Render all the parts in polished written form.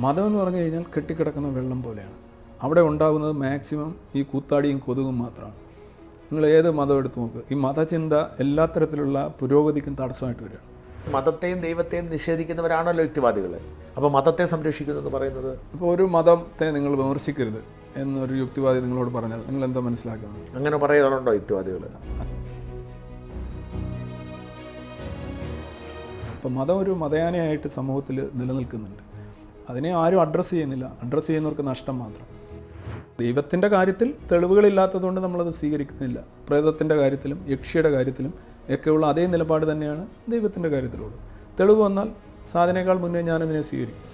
മതം എന്ന് പറഞ്ഞു കഴിഞ്ഞാൽ കെട്ടിക്കിടക്കുന്ന വെള്ളം പോലെയാണ്. അവിടെ ഉണ്ടാകുന്നത് മാക്സിമം ഈ കൂത്താടിയും കൊതുകും മാത്രമാണ്. നിങ്ങൾ ഏത് മതം എടുത്ത് നോക്കുക, ഈ മതചിന്ത എല്ലാ തരത്തിലുള്ള പുരോഗതിക്കും തടസ്സമായിട്ട് വരികയാണ്. മതത്തെയും ദൈവത്തെയും നിഷേധിക്കുന്നവരാണല്ലോ യുക്തിവാദികൾ. അപ്പോൾ മതത്തെ സംരക്ഷിക്കുന്നതെന്ന് പറയുന്നത്, ഇപ്പോൾ ഒരു മതത്തെ നിങ്ങൾ വിമർശിക്കരുത് എന്നൊരു യുക്തിവാദി നിങ്ങളോട് പറഞ്ഞാൽ നിങ്ങൾ എന്താ മനസ്സിലാക്കുന്നത്? അങ്ങനെ പറയാറുണ്ടോ യുക്തിവാദികൾ? അപ്പോൾ മതം ഒരു മതയാനയായിട്ട് സമൂഹത്തിൽ നിലനിൽക്കുന്നുണ്ട്. അതിനെ ആരും അഡ്രസ്സ് ചെയ്യുന്നില്ല. അഡ്രസ്സ് ചെയ്യുന്നവർക്ക് നഷ്ടം മാത്രം. ദൈവത്തിൻ്റെ കാര്യത്തിൽ തെളിവുകളില്ലാത്തതുകൊണ്ട് നമ്മളത് സ്വീകരിക്കുന്നില്ല. പ്രേതത്തിൻ്റെ കാര്യത്തിലും യക്ഷിയുടെ കാര്യത്തിലും ഒക്കെയുള്ള അതേ നിലപാട് തന്നെയാണ് ദൈവത്തിൻ്റെ കാര്യത്തിലുള്ളത്. തെളിവ് വന്നാൽ സാധനയേക്കാൾ മുന്നേ ഞാനതിനെ സ്വീകരിക്കും.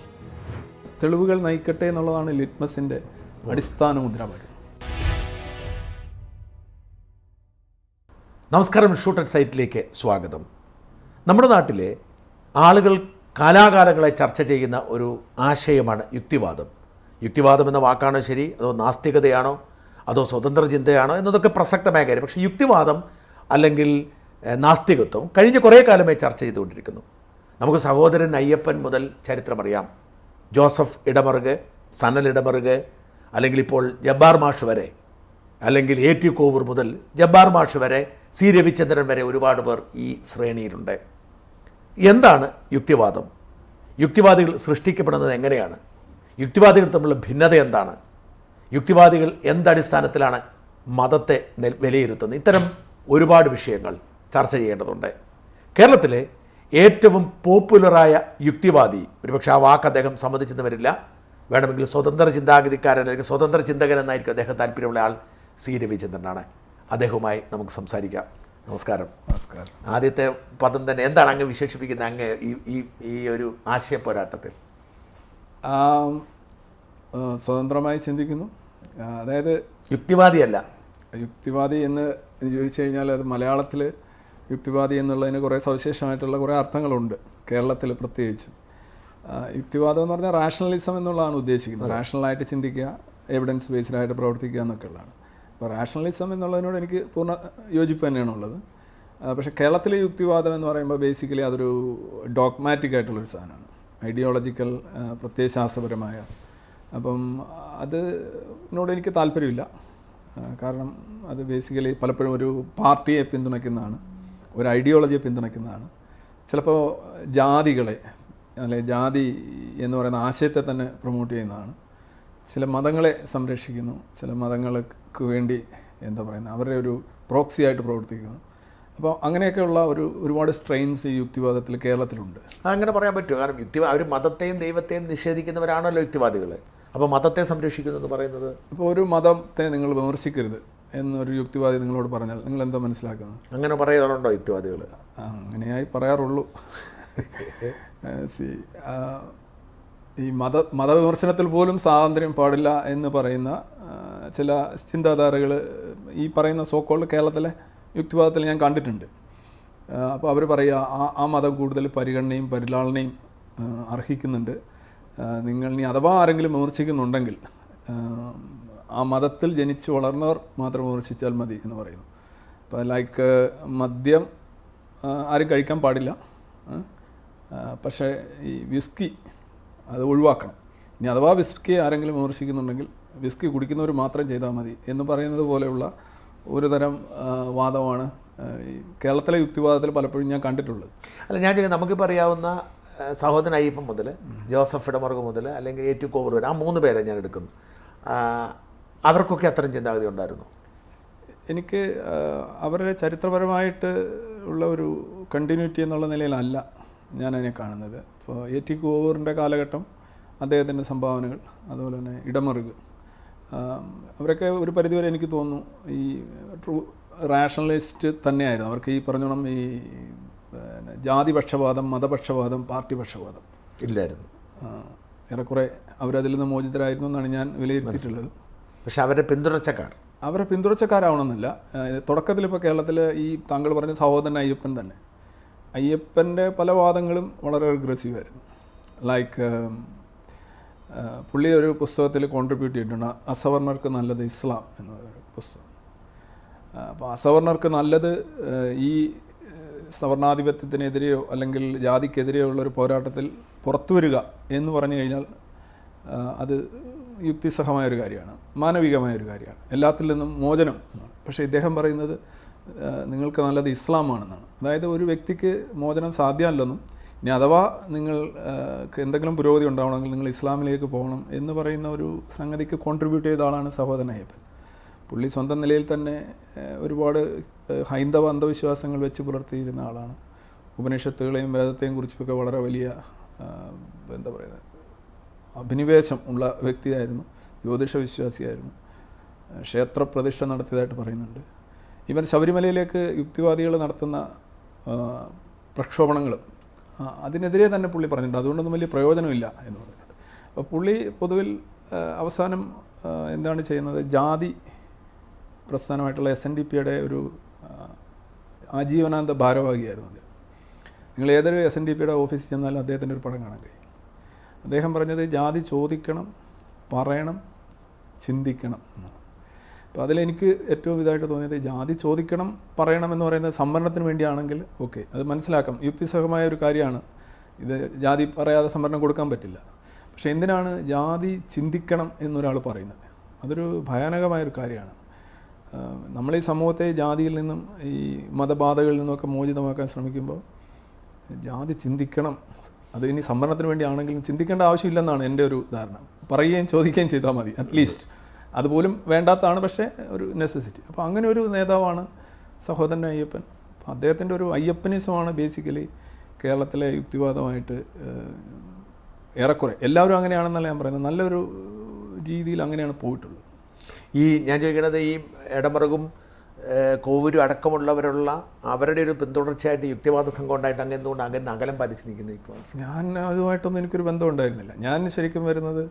തെളിവുകൾ നയിക്കട്ടെ എന്നുള്ളതാണ് ലിറ്റ്മസിൻ്റെ അടിസ്ഥാന മുദ്രാവാക്യം. നമസ്കാരം, ഷൂട്ട് അറ്റ് സൈറ്റിലേക്ക് സ്വാഗതം. നമ്മുടെ നാട്ടിലെ ആളുകൾ കാലാകാലങ്ങളെ ചർച്ച ചെയ്യുന്ന ഒരു ആശയമാണ് യുക്തിവാദം. യുക്തിവാദം എന്ന വാക്കാണോ ശരി, അതോ നാസ്തികതയാണോ, അതോ സ്വതന്ത്ര ചിന്തയാണോ എന്നതൊക്കെ പ്രസക്തമായ കാര്യം. പക്ഷേ യുക്തിവാദം അല്ലെങ്കിൽ നാസ്തികത്വം കഴിഞ്ഞ കുറേ കാലമായി ചർച്ച ചെയ്തുകൊണ്ടിരിക്കുന്നു. നമുക്ക് സഹോദരൻ അയ്യപ്പൻ മുതൽ ചരിത്രമറിയാം. ജോസഫ് ഇടമറുക്, സനൽ ഇടമറുക്, അല്ലെങ്കിൽ ഇപ്പോൾ ജബ്ബാർ മാഷ് വരെ, അല്ലെങ്കിൽ A.T. കോവൂർ മുതൽ ജബ്ബാർ മാഷ് വരെ, C. രവിചന്ദ്രൻ വരെ ഒരുപാട് പേർ ഈ ശ്രേണിയിലുണ്ട്. എന്താണ് യുക്തിവാദം? യുക്തിവാദികൾ സൃഷ്ടിക്കപ്പെടുന്നത് എങ്ങനെയാണ്? യുക്തിവാദികൾ തമ്മിലുള്ള ഭിന്നത എന്താണ്? യുക്തിവാദികൾ എന്തടിസ്ഥാനത്തിലാണ് മതത്തെ വിലയിരുത്തുന്നത്? ഇത്തരം ഒരുപാട് വിഷയങ്ങൾ ചർച്ച ചെയ്യേണ്ടതുണ്ട്. കേരളത്തിലെ ഏറ്റവും പോപ്പുലറായ യുക്തിവാദി, ഒരുപക്ഷെ ആ വാക്ക് അദ്ദേഹം സമ്മതിച്ചെന്ന് വരില്ല, വേണമെങ്കിൽ സ്വതന്ത്ര ചിന്താഗതിക്കാരൻ അല്ലെങ്കിൽ സ്വതന്ത്ര ചിന്തകൻ എന്നായിരിക്കും അദ്ദേഹം താല്പര്യമുള്ള ആൾ, C. രവിചന്ദ്രനാണ്. അദ്ദേഹവുമായി നമുക്ക് സംസാരിക്കാം. നമസ്കാരം. നമസ്കാരം. ആദ്യത്തെ പദം തന്നെ എന്താണ് അങ്ങ് വിശേഷിപ്പിക്കുന്നത് അങ്ങ് ഈ ഒരു ആശയ പോരാട്ടത്തിൽ? സ്വതന്ത്രമായി ചിന്തിക്കുന്നു. അതായത് യുക്തിവാദിയല്ല. യുക്തിവാദി എന്ന് ചോദിച്ചു കഴിഞ്ഞാൽ അത് മലയാളത്തിൽ യുക്തിവാദി എന്നുള്ളതിന് കുറേ സവിശേഷമായിട്ടുള്ള കുറേ അർത്ഥങ്ങളുണ്ട്, കേരളത്തിൽ പ്രത്യേകിച്ച്. യുക്തിവാദം എന്ന് പറഞ്ഞാൽ റാഷണലിസം എന്നുള്ളതാണ് ഉദ്ദേശിക്കുന്നത്. റാഷണലായിട്ട് ചിന്തിക്കുക, എവിഡൻസ് ബേസ്ഡായിട്ട് പ്രവർത്തിക്കുക എന്നൊക്കെയുള്ളതാണ്. അപ്പോൾ റാഷണലിസം എന്നുള്ളതിനോട് എനിക്ക് പൂർണ്ണ യോജിപ്പ് തന്നെയാണുള്ളത്. പക്ഷേ കേരളത്തിലെ യുക്തിവാദം എന്ന് പറയുമ്പോൾ ബേസിക്കലി അതൊരു ഡോഗ്മാറ്റിക് ആയിട്ടുള്ളൊരു സാധനമാണ്, ഐഡിയോളജിക്കൽ, പ്രത്യയശാസ്ത്രപരമായ. അപ്പം അതിനോട് എനിക്ക് താല്പര്യമില്ല. കാരണം അത് ബേസിക്കലി പലപ്പോഴും ഒരു പാർട്ടിയെ പിന്തുണയ്ക്കുന്നതാണ്, ഒരു ഐഡിയോളജിയെ പിന്തുണയ്ക്കുന്നതാണ്. ചിലപ്പോൾ ജാതികളെ അല്ലെ ജാതി എന്ന് പറയുന്ന ആശയത്തെ തന്നെ പ്രൊമോട്ട് ചെയ്യുന്നതാണ്. ചില മതങ്ങളെ സംരക്ഷിക്കുന്നു, ചില മതങ്ങൾക്ക് വേണ്ടി എന്താ പറയുന്നത് അവരുടെ ഒരു പ്രോക്സി ആയിട്ട് പ്രവർത്തിക്കുന്നു. അപ്പോൾ അങ്ങനെയൊക്കെയുള്ള ഒരുപാട് സ്ട്രെയിൻസ് ഈ യുക്തിവാദത്തിൽ കേരളത്തിലുണ്ട്. അങ്ങനെ പറയാൻ പറ്റുമോ? കാരണം അവർ മതത്തെയും ദൈവത്തെയും നിഷേധിക്കുന്നവരാണല്ലോ യുക്തിവാദികൾ. അപ്പോൾ മതത്തെ സംരക്ഷിക്കുന്നതെന്ന് പറയുന്നത്, ഇപ്പോൾ ഒരു മതത്തെ നിങ്ങൾ വിമർശിക്കരുത് എന്നൊരു യുക്തിവാദി നിങ്ങളോട് പറഞ്ഞാൽ നിങ്ങൾ എന്താ മനസ്സിലാക്കുന്നത്? അങ്ങനെ പറയാറുണ്ടോ യുക്തിവാദികൾ? അങ്ങനെയായി പറയാറുള്ളൂ. ഈ മതവിമർശനത്തിൽ പോലും സ്വാതന്ത്ര്യം പാടില്ല എന്ന് പറയുന്ന ചില ചിന്താധാരകൾ ഈ പറയുന്ന സോക്കോൾഡ് കേരളത്തിലെ യുക്തിവാദത്തിൽ ഞാൻ കണ്ടിട്ടുണ്ട്. അപ്പോൾ അവർ പറയുക ആ മതം കൂടുതൽ പരിഗണനയും പരിലാളനയും അർഹിക്കുന്നുണ്ട്. നിങ്ങൾ ഇനി അഥവാ ആരെങ്കിലും വിമർശിക്കുന്നുണ്ടെങ്കിൽ ആ മതത്തിൽ ജനിച്ചു വളർന്നവർ മാത്രം വിമർശിച്ചാൽ മതി എന്ന് പറയുന്നു. അപ്പോൾ ലൈക്ക് മദ്യം ആരും കഴിക്കാൻ പാടില്ല, പക്ഷേ ഈ വിസ്കി അത് ഒഴിവാക്കണം. ഇനി അഥവാ വിസ്കി ആരെങ്കിലും വിമർശിക്കുന്നുണ്ടെങ്കിൽ വിസ്കി കുടിക്കുന്നവർ മാത്രം ചെയ്താൽ മതി എന്ന് പറയുന്നത് പോലെയുള്ള ഒരു തരം വാദമാണ് ഈ കേരളത്തിലെ യുക്തിവാദത്തിൽ പലപ്പോഴും ഞാൻ കണ്ടിട്ടുള്ളത്. അല്ല, ഞാൻ നമുക്കിപ്പോൾ അറിയാവുന്ന സഹോദരൻ അയ്യപ്പൻ മുതൽ ജോസഫ് ഇടമറുക് മുതൽ അല്ലെങ്കിൽ A.T. കോവൂർ വരെ, ആ 3 പേരെ ഞാൻ എടുക്കുന്നു. അവർക്കൊക്കെ അത്തരം ചിന്താഗതി ഉണ്ടായിരുന്നു. എനിക്ക് അവരുടെ ചരിത്രപരമായിട്ട് ഉള്ള ഒരു കണ്ടിന്യൂറ്റി എന്നുള്ള നിലയിലല്ല ഞാനതിനെ കാണുന്നത്. ഇപ്പോൾ A.T. കോവൂറിൻ്റെ കാലഘട്ടം, അദ്ദേഹത്തിൻ്റെ സംഭാവനകൾ, അതുപോലെ തന്നെ ഇടമറുക്, അവരൊക്കെ ഒരു പരിധിവരെ എനിക്ക് തോന്നുന്നു ഈ ട്രൂ റാഷണലിസ്റ്റ് തന്നെയായിരുന്നു. അവർക്ക് ഈ പറഞ്ഞോണം ഈ ജാതിപക്ഷപാതം, മതപക്ഷപാതം, പാർട്ടി പക്ഷപാതം ഇല്ലായിരുന്നു. ഏറെക്കുറെ അവരതിൽ നിന്ന് മോചിതരായിരുന്നു എന്നാണ് ഞാൻ വിലയിരുത്തിയിട്ടുള്ളത്. പക്ഷെ അവരുടെ പിന്തുണച്ചക്കാരാവണമെന്നില്ല. തുടക്കത്തിൽ ഇപ്പോൾ കേരളത്തിൽ ഈ താങ്കൾ പറഞ്ഞ സഹോദരൻ അയ്യപ്പൻ തന്നെ, അയ്യപ്പൻ്റെ പല വാദങ്ങളും വളരെ അഗ്രസീവായിരുന്നു. ലൈക്ക് പുള്ളി ഒരു പുസ്തകത്തിൽ കോൺട്രിബ്യൂട്ട് ചെയ്തിട്ടുണ്ട്, അസവർണർക്ക് നല്ലത് ഇസ്ലാം എന്ന് പറയുന്ന പുസ്തകം. അപ്പോൾ അസവർണർക്ക് നല്ലത് ഈ സവർണാധിപത്യത്തിനെതിരെയോ അല്ലെങ്കിൽ ജാതിക്കെതിരെയോ ഉള്ളൊരു പോരാട്ടത്തിൽ പുറത്തു വരിക എന്ന് പറഞ്ഞു കഴിഞ്ഞാൽ അത് യുക്തിസഹമായൊരു കാര്യമാണ്, മാനവികമായൊരു കാര്യമാണ്, എല്ലാത്തിൽ നിന്നും മോചനം എന്നാണ്. പക്ഷേ ഇദ്ദേഹം പറയുന്നത് നിങ്ങൾക്ക് നല്ലത് ഇസ്ലാമാണെന്നാണ്. അതായത് ഒരു വ്യക്തിക്ക് മോചനം സാധ്യമല്ലെന്നും ഇനി അഥവാ നിങ്ങൾക്ക് എന്തെങ്കിലും പുരോഗതി ഉണ്ടാവണമെങ്കിൽ നിങ്ങൾ ഇസ്ലാമിലേക്ക് പോകണം എന്ന് പറയുന്ന ഒരു സംഗതിക്ക് കോൺട്രിബ്യൂട്ട് ചെയ്ത ആളാണ് സഹോദരൻ അയ്യപ്പൻ. പുള്ളി സ്വന്തം നിലയിൽ തന്നെ ഒരുപാട് ഹൈന്ദവ അന്ധവിശ്വാസങ്ങൾ വെച്ച് പുലർത്തിയിരുന്ന ആളാണ്. ഉപനിഷത്തുകളെയും വേദത്തെയും കുറിച്ചൊക്കെ വളരെ വലിയ എന്താ പറയുന്നത് അഭിനിവേശം ഉള്ള വ്യക്തിയായിരുന്നു. ജ്യോതിഷ വിശ്വാസിയായിരുന്നു. ക്ഷേത്രപ്രതിഷ്ഠ നടത്തിയതായിട്ട് പറയുന്നുണ്ട്. ഇവൻ ശബരിമലയിലേക്ക് യുക്തിവാദികൾ നടത്തുന്ന പ്രക്ഷോഭണങ്ങൾ അതിനെതിരെ തന്നെ പുള്ളി പറഞ്ഞിട്ടുണ്ട്. അതുകൊണ്ടൊന്നും വലിയ പ്രയോജനമില്ല എന്ന് പറഞ്ഞിട്ടുണ്ട്. അപ്പോൾ പുള്ളി പൊതുവിൽ അവസാനം എന്താണ് ചെയ്യുന്നത്, ജാതി പ്രസ്ഥാനമായിട്ടുള്ള SNDPയുടെ ഒരു ആജീവനാന്ത ഭാരവാഹിയായിരുന്നു അദ്ദേഹം. നിങ്ങൾ ഏതൊരു SNDPയുടെ ഓഫീസിൽ ചെന്നാലും അദ്ദേഹത്തിൻ്റെ ഒരു പടം കാണാൻ കഴിയും. അദ്ദേഹം പറഞ്ഞത് ജാതി ചോദിക്കണം, പറയണം, ചിന്തിക്കണം എന്നാണ്. അപ്പോൾ അതിലെനിക്ക് ഏറ്റവും ഇതായിട്ട് തോന്നിയത് ജാതി ചോദിക്കണം പറയണം എന്ന് പറയുന്നത് സംവരണത്തിന് വേണ്ടിയാണെങ്കിൽ ഓക്കെ, അത് മനസ്സിലാക്കാം, യുക്തിസഹമായ ഒരു കാര്യമാണ്. ഇത് ജാതി പറയാതെ സംവരണം കൊടുക്കാൻ പറ്റില്ല. പക്ഷേ എന്തിനാണ് ജാതി ചിന്തിക്കണം എന്നൊരാൾ പറയുന്നത്? അതൊരു ഭയാനകമായൊരു കാര്യമാണ്. നമ്മൾ ഈ സമൂഹത്തെ ജാതിയിൽ നിന്നും ഈ മതബാധകളിൽ നിന്നൊക്കെ മോചിതമാക്കാൻ ശ്രമിക്കുമ്പോൾ ജാതി ചിന്തിക്കണം, അത് ഇനി സംവരണത്തിന് വേണ്ടിയാണെങ്കിലും ചിന്തിക്കേണ്ട ആവശ്യമില്ലെന്നാണ് എൻ്റെ ഒരു ധാരണ. പറയുകയും ചോദിക്കുകയും ചെയ്താൽ മതി, അറ്റ്ലീസ്റ്റ് അതുപോലും വേണ്ടാത്തതാണ്, പക്ഷേ ഒരു നെസസിറ്റി. അപ്പോൾ അങ്ങനെ ഒരു നേതാവാണ് സഹോദരൻ അയ്യപ്പൻ. അപ്പോൾ അദ്ദേഹത്തിൻ്റെ ഒരു അയ്യപ്പനിസമാണ് ബേസിക്കലി കേരളത്തിലെ യുക്തിവാദമായിട്ട് ഏറെക്കുറെ എല്ലാവരും അങ്ങനെയാണെന്നല്ല ഞാൻ പറയുന്നത്, നല്ലൊരു രീതിയിൽ അങ്ങനെയാണ് പോയിട്ടുള്ളത്. ഞാൻ ചോദിക്കുന്നത് ഈ ഇടമറുകും കോവൂരും അടക്കമുള്ളവരുള്ള അവരുടെ ഒരു പിന്തുടർച്ചയായിട്ട് യുക്തിവാദ സംഘം ഉണ്ടായിട്ട് അങ്ങനെ എന്തുകൊണ്ട് അങ്ങനെ അകലം പാലിച്ച് നിൽക്കുന്ന? ഞാൻ അതുമായിട്ടൊന്നും എനിക്കൊരു ബന്ധം ഉണ്ടായിരുന്നില്ല. ഞാൻ ശരിക്കും വരുന്നത്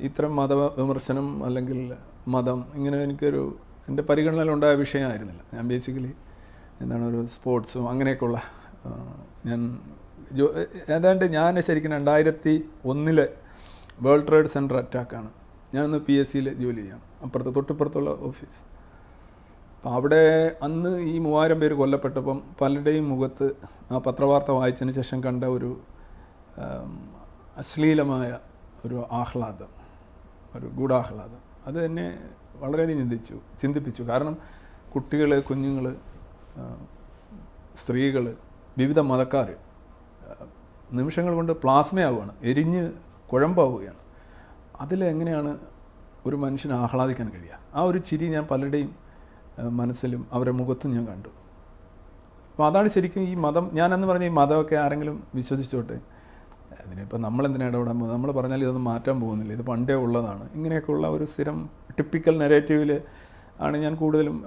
ഇത്തരം മതവിമർശനം അല്ലെങ്കിൽ മതം ഇങ്ങനെ എനിക്കൊരു എൻ്റെ പരിഗണനയിലുണ്ടായ വിഷയമായിരുന്നില്ല. ഞാൻ ബേസിക്കലി എന്താണ് ഒരു സ്പോർട്സും അങ്ങനെയൊക്കെയുള്ള ഏതാണ്ട് ഞാൻ ശരിക്കും 2001 വേൾഡ് ട്രേഡ് സെൻറ്റർ അറ്റാക്കാണ്. ഞാനൊന്ന് PSCയിൽ ജോലി ചെയ്യണം, തൊട്ടിപ്പുറത്തുള്ള ഓഫീസ്. അപ്പോൾ അവിടെ അന്ന് ഈ 3000 പേര് കൊല്ലപ്പെട്ടപ്പം പലരുടെയും മുഖത്ത് ആ പത്രവാർത്ത വായിച്ചതിന് ശേഷം കണ്ട ഒരു അശ്ലീലമായ ഒരു ആഹ്ലാദം, ഒരു ഗൂഢാഹ്ലാദം, അത് എന്നെ വളരെയധികം ചിന്തിപ്പിച്ചു. കാരണം കുട്ടികൾ, കുഞ്ഞുങ്ങൾ, സ്ത്രീകൾ, വിവിധ മതക്കാർ നിമിഷങ്ങൾ കൊണ്ട് പ്ലാസ്മയാവുകയാണ്, എരിഞ്ഞ് കുഴമ്പാവുകയാണ്. അതിലെങ്ങനെയാണ് ഒരു മനുഷ്യന് ആഹ്ലാദിക്കാൻ കഴിയുക? ആ ഒരു ചിരി ഞാൻ പലരുടെയും മനസ്സിലും അവരുടെ മുഖത്തും ഞാൻ കണ്ടു. അപ്പോൾ അതാണ് ശരിക്കും ഈ മതം. ഞാനെന്ന് പറഞ്ഞ ഈ മതമൊക്കെ ആരെങ്കിലും വിശ്വസിച്ചോട്ടെ, അതിനിപ്പോൾ നമ്മളെന്തിനാണ് ഇടപെടാൻ പോകുന്നത്? നമ്മൾ പറഞ്ഞാൽ ഇതൊന്നും മാറ്റാൻ പോകുന്നില്ല, ഇത് പണ്ടേ ഉള്ളതാണ്. ഇങ്ങനെയൊക്കെയുള്ള ഒരു സ്ഥിരം ടിപ്പിക്കൽ നെറേറ്റീവിൽ ആണ് ഞാൻ കൂടുതലും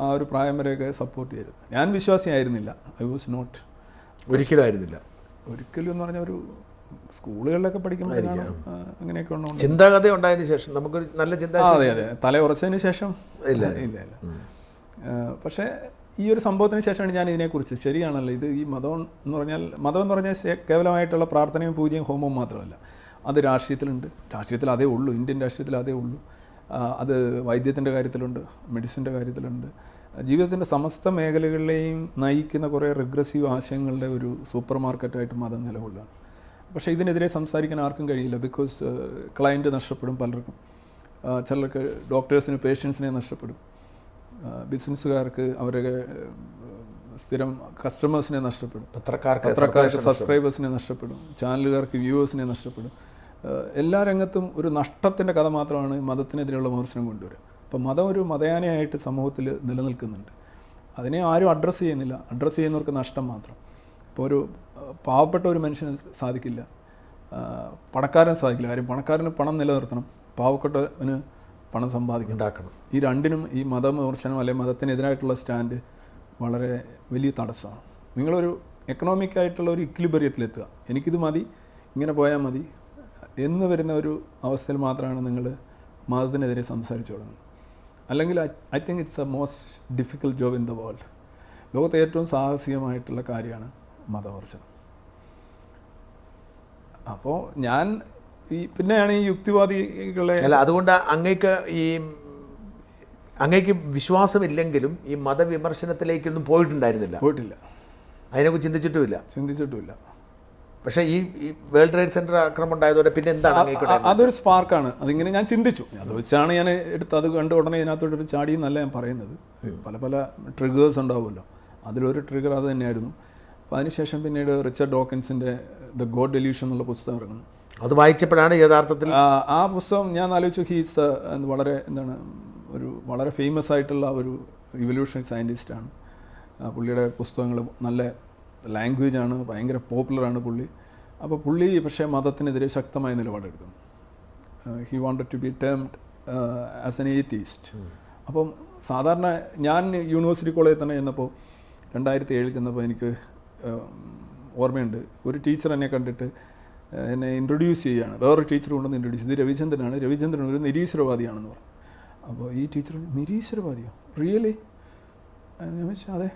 ആ ഒരു പ്രായം വരെയൊക്കെ സപ്പോർട്ട് ചെയ്തത്. ഞാൻ വിശ്വാസിയായിരുന്നില്ല, ഐ വാസ് നോട്ട്. ഒരിക്കലും ആയിരുന്നില്ല. ഒരിക്കലും എന്ന് പറഞ്ഞാൽ ഒരു സ്കൂളുകളിലൊക്കെ പഠിക്കുമ്പോഴാണ് അങ്ങനെയൊക്കെ ഉണ്ടോ ചിന്താഗതി ഉണ്ടായതിനു ശേഷം നമുക്കൊരു നല്ല ചിന്ത. അതെ, തല ഉറച്ചതിന് ശേഷം ഇല്ല. പക്ഷേ ഈ ഒരു സംഭവത്തിന് ശേഷമാണ് ഞാൻ ഇതിനെക്കുറിച്ച്, ശരിയാണല്ലോ ഇത് ഈ മതം എന്ന് പറഞ്ഞാൽ കേവലമായിട്ടുള്ള പ്രാർത്ഥനയും പൂജയും ഹോമവും മാത്രമല്ല, അത് രാഷ്ട്രീയത്തിലുണ്ട്. രാഷ്ട്രീയത്തിൽ അതേ ഉള്ളൂ, ഇന്ത്യൻ രാഷ്ട്രീയത്തിൽ അതേ ഉള്ളൂ. അത് വൈദ്യത്തിൻ്റെ കാര്യത്തിലുണ്ട്, മെഡിസിൻ്റെ കാര്യത്തിലുണ്ട്. ജീവിതത്തിൻ്റെ സമസ്ത മേഖലകളിലെയും നയിക്കുന്ന കുറേ റിഗ്രസീവ് ആശയങ്ങളുടെ ഒരു സൂപ്പർ മാർക്കറ്റായിട്ട് മതം നിലകൊള്ളുകയാണ്. പക്ഷേ ഇതിനെതിരെ സംസാരിക്കാൻ ആർക്കും കഴിയില്ല. ബിക്കോസ് ക്ലയൻറ്റ് നഷ്ടപ്പെടും പലർക്കും. ചിലർക്ക് ഡോക്ടേഴ്സിന് പേഷ്യൻസിനെ നഷ്ടപ്പെടും, ബിസിനസ്സുകാർക്ക് അവരുടെ സ്ഥിരം കസ്റ്റമേഴ്സിനെ നഷ്ടപ്പെടും, പത്രക്കാർക്ക് സബ്സ്ക്രൈബേഴ്സിനെ നഷ്ടപ്പെടും, ചാനലുകാർക്ക് വ്യൂവേഴ്സിനെ നഷ്ടപ്പെടും. എല്ലാ രംഗത്തും ഒരു നഷ്ടത്തിൻ്റെ കഥ മാത്രമാണ് മതത്തിനെതിരെയുള്ള വിമർശനം കൊണ്ടുവരിക. അപ്പോൾ മതം ഒരു മതയാനയായിട്ട് സമൂഹത്തിൽ നിലനിൽക്കുന്നുണ്ട്. അതിനെ ആരും അഡ്രസ്സ് ചെയ്യുന്നില്ല. അഡ്രസ്സ് ചെയ്യുന്നവർക്ക് നഷ്ടം മാത്രം. ഇപ്പോൾ ഒരു പാവപ്പെട്ട ഒരു മനുഷ്യന് സാധിക്കില്ല, പണക്കാരൻ സാധിക്കില്ല. കാര്യം പണക്കാരന് പണം നിലനിർത്തണം, പാവപ്പെട്ടവന് പണം ഉണ്ടാക്കണം. ഈ രണ്ടിനും ഈ മതവിമർശനം അല്ലെങ്കിൽ മതത്തിനെതിരായിട്ടുള്ള സ്റ്റാൻഡ് വളരെ വലിയ തടസ്സമാണ്. നിങ്ങളൊരു എക്കണോമിക്കായിട്ടുള്ള ഒരു ഇക്വിലിബ്രിയത്തിലെത്തുക, എനിക്കിത് മതി, ഇങ്ങനെ പോയാൽ മതി എന്ന് വരുന്ന ഒരു അവസ്ഥയിൽ മാത്രമാണ് നിങ്ങൾ മതത്തിനെതിരെ സംസാരിച്ചു തുടങ്ങുന്നത്. അല്ലെങ്കിൽ I think it's A most difficult job in the world. ലോകത്തെ ഏറ്റവും സാഹസികമായിട്ടുള്ള കാര്യമാണ് മതവിമർശനം. അപ്പോൾ ഞാൻ പിന്നെയാണ് ഈ യുക്തിവാദികളെ അതുകൊണ്ട് അങ്ങേക്ക് വിശ്വാസമില്ലെങ്കിലും ഈ മതവിമർശനത്തിലേക്കൊന്നും പോയിട്ടില്ല. അതിനെക്കുറിച്ച് ചിന്തിച്ചിട്ടുമില്ല. പക്ഷേ ഈ വേൾഡ് ട്രേഡ് സെൻറ്റർ ആക്രമണം ഉണ്ടായതോടെ പിന്നെ എന്താണ് അങ്ങേക്കൂടെ? അതൊരു സ്പാർക്കാണ്. അതിങ്ങനെ ഞാൻ ചിന്തിച്ചു, അത് വെച്ചാണ് ഞാൻ അത് കണ്ട് ഉടനെ ഇതിനകത്തോട്ട് ചാടി എന്നല്ല ഞാൻ പറയുന്നത്. പല പല ട്രിഗേഴ്സ് ഉണ്ടാവുമല്ലോ, അതിലൊരു ട്രിഗർ അത് തന്നെയായിരുന്നു. അപ്പോൾ അതിനുശേഷം പിന്നീട് റിച്ചർഡ് ഡോക്കിൻസിൻ്റെ ദ ഗോഡ് ഡെല്യൂഷൻ എന്നുള്ള പുസ്തകം ഇറങ്ങുന്നു. അത് വായിച്ചപ്പോഴാണ് യഥാർത്ഥത്തിൽ ആ പുസ്തകം ഞാൻ ആലോചിച്ചു, ഹീസ് വളരെ ഒരു വളരെ ഫേമസ് ആയിട്ടുള്ള ഒരു ഇവല്യൂഷണറി സയൻറ്റിസ്റ്റാണ്. പുള്ളിയുടെ പുസ്തകങ്ങൾ നല്ല ലാംഗ്വേജാണ്, ഭയങ്കര പോപ്പുലറാണ് പുള്ളി. അപ്പോൾ പുള്ളി പക്ഷേ മതത്തിനെതിരെ ശക്തമായ നിലപാടെടുക്കുന്നു. He wanted to be termed as an atheist. അപ്പം സാധാരണ ഞാൻ യൂണിവേഴ്സിറ്റി കോളേജിൽ തന്നെ ചെന്നപ്പോൾ 2007 ചെന്നപ്പോൾ എനിക്ക് ഓർമ്മയുണ്ട്, ഒരു ടീച്ചർ എന്നെ കണ്ടിട്ട് എന്നെ ഇൻട്രൊഡ്യൂസ് ചെയ്യുകയാണ്. വേറൊരു ടീച്ചർ കൊണ്ടുവന്ന് ഇൻട്രൊഡ്യൂസ്, ഇത് രവിചന്ദ്രനാണ്, രവിചന്ദ്രൻ ഒരു നിരീശ്വരവാദിയാണെന്ന് പറഞ്ഞു. അപ്പോൾ ഈ ടീച്ചർ, നിരീശ്വരവാദിയോ, റിയലി? ഞാൻ വെച്ചാൽ അതെ,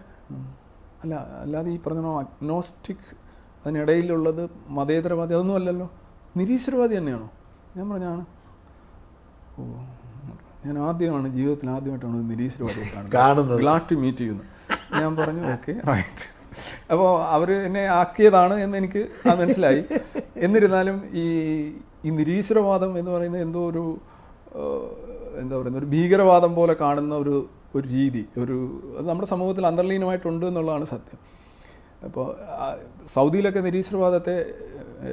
അല്ല അല്ലാതെ ഈ പറഞ്ഞ അഗ്നോസ്റ്റിക് അതിനിടയിലുള്ളത് മതേതരവാദി അതൊന്നും അല്ലല്ലോ, നിരീശ്വരവാദി തന്നെയാണോ? ഞാൻ പറഞ്ഞാണ്. ഓ, ഞാൻ ജീവിതത്തിൽ ആദ്യമായിട്ടാണ് നിരീശ്വരവാദിയെ കാണുന്നത്. ഗ്ലാഡ് ടു മീറ്റ് ചെയ്യുന്നു. ഞാൻ പറഞ്ഞു ഓക്കെ റൈറ്റ്. അപ്പോൾ അവർ എന്നെ ആക്കിയതാണ് എന്ന് എനിക്ക് മനസ്സിലായി. എന്നിരുന്നാലും ഈ നിരീശ്വരവാദം എന്ന് പറയുന്നത് എന്തോ ഒരു എന്താ പറയുന്നത്, ഒരു ഭീകരവാദം പോലെ കാണുന്ന ഒരു രീതി, അത് നമ്മുടെ സമൂഹത്തിൽ അന്തർലീനമായിട്ടുണ്ട് എന്നുള്ളതാണ് സത്യം. അപ്പോൾ സൗദിയിലൊക്കെ നിരീശ്വരവാദത്തെ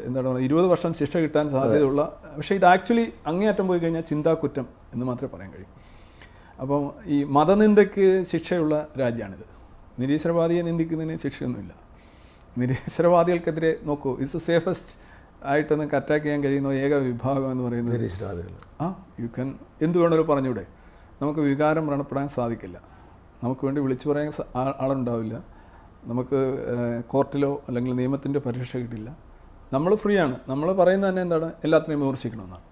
എന്താണ് പറയുക, 20 വർഷം ശിക്ഷ കിട്ടാൻ സാധ്യതയുള്ള, പക്ഷേ ഇത് ആക്ച്വലി അങ്ങേയറ്റം പോയി കഴിഞ്ഞാൽ ചിന്താക്കുറ്റം എന്ന് മാത്രമേ പറയാൻ കഴിയും. അപ്പം ഈ മതനിന്ദയ്ക്ക് ശിക്ഷയുള്ള രാജ്യമാണിത്. നിരീശ്വരവാദിയെ നിന്ദിക്കുന്നതിന് ശിക്ഷയൊന്നുമില്ല. നിരീശ്വരവാദികൾക്കെതിരെ നോക്കൂ, ഇറ്റ്സ് സേഫസ്റ്റ് ആയിട്ട് നിങ്ങൾക്ക് അറ്റാക്ക് ചെയ്യാൻ കഴിയുന്ന ഏക വിഭാഗം എന്ന് പറയുന്നത് നിരീശ്വരവാദികൾ. യു ക്യാൻ എന്ത് വേണമെങ്കിലും പറഞ്ഞൂടെ, നമുക്ക് വികാരം വ്രണപ്പെടാൻ സാധിക്കില്ല, നമുക്ക് വേണ്ടി വിളിച്ചു പറയാൻ ആളുണ്ടാവില്ല, നമുക്ക് കോർട്ടിലോ അല്ലെങ്കിൽ നിയമത്തിൻ്റെ പരിരക്ഷ കിട്ടില്ല, നമ്മൾ ഫ്രീ ആണ്. നമ്മൾ പറയുന്നത് തന്നെ എന്താണ്, എല്ലാത്തിനെയും വിമർശിക്കണമെന്നാണ്.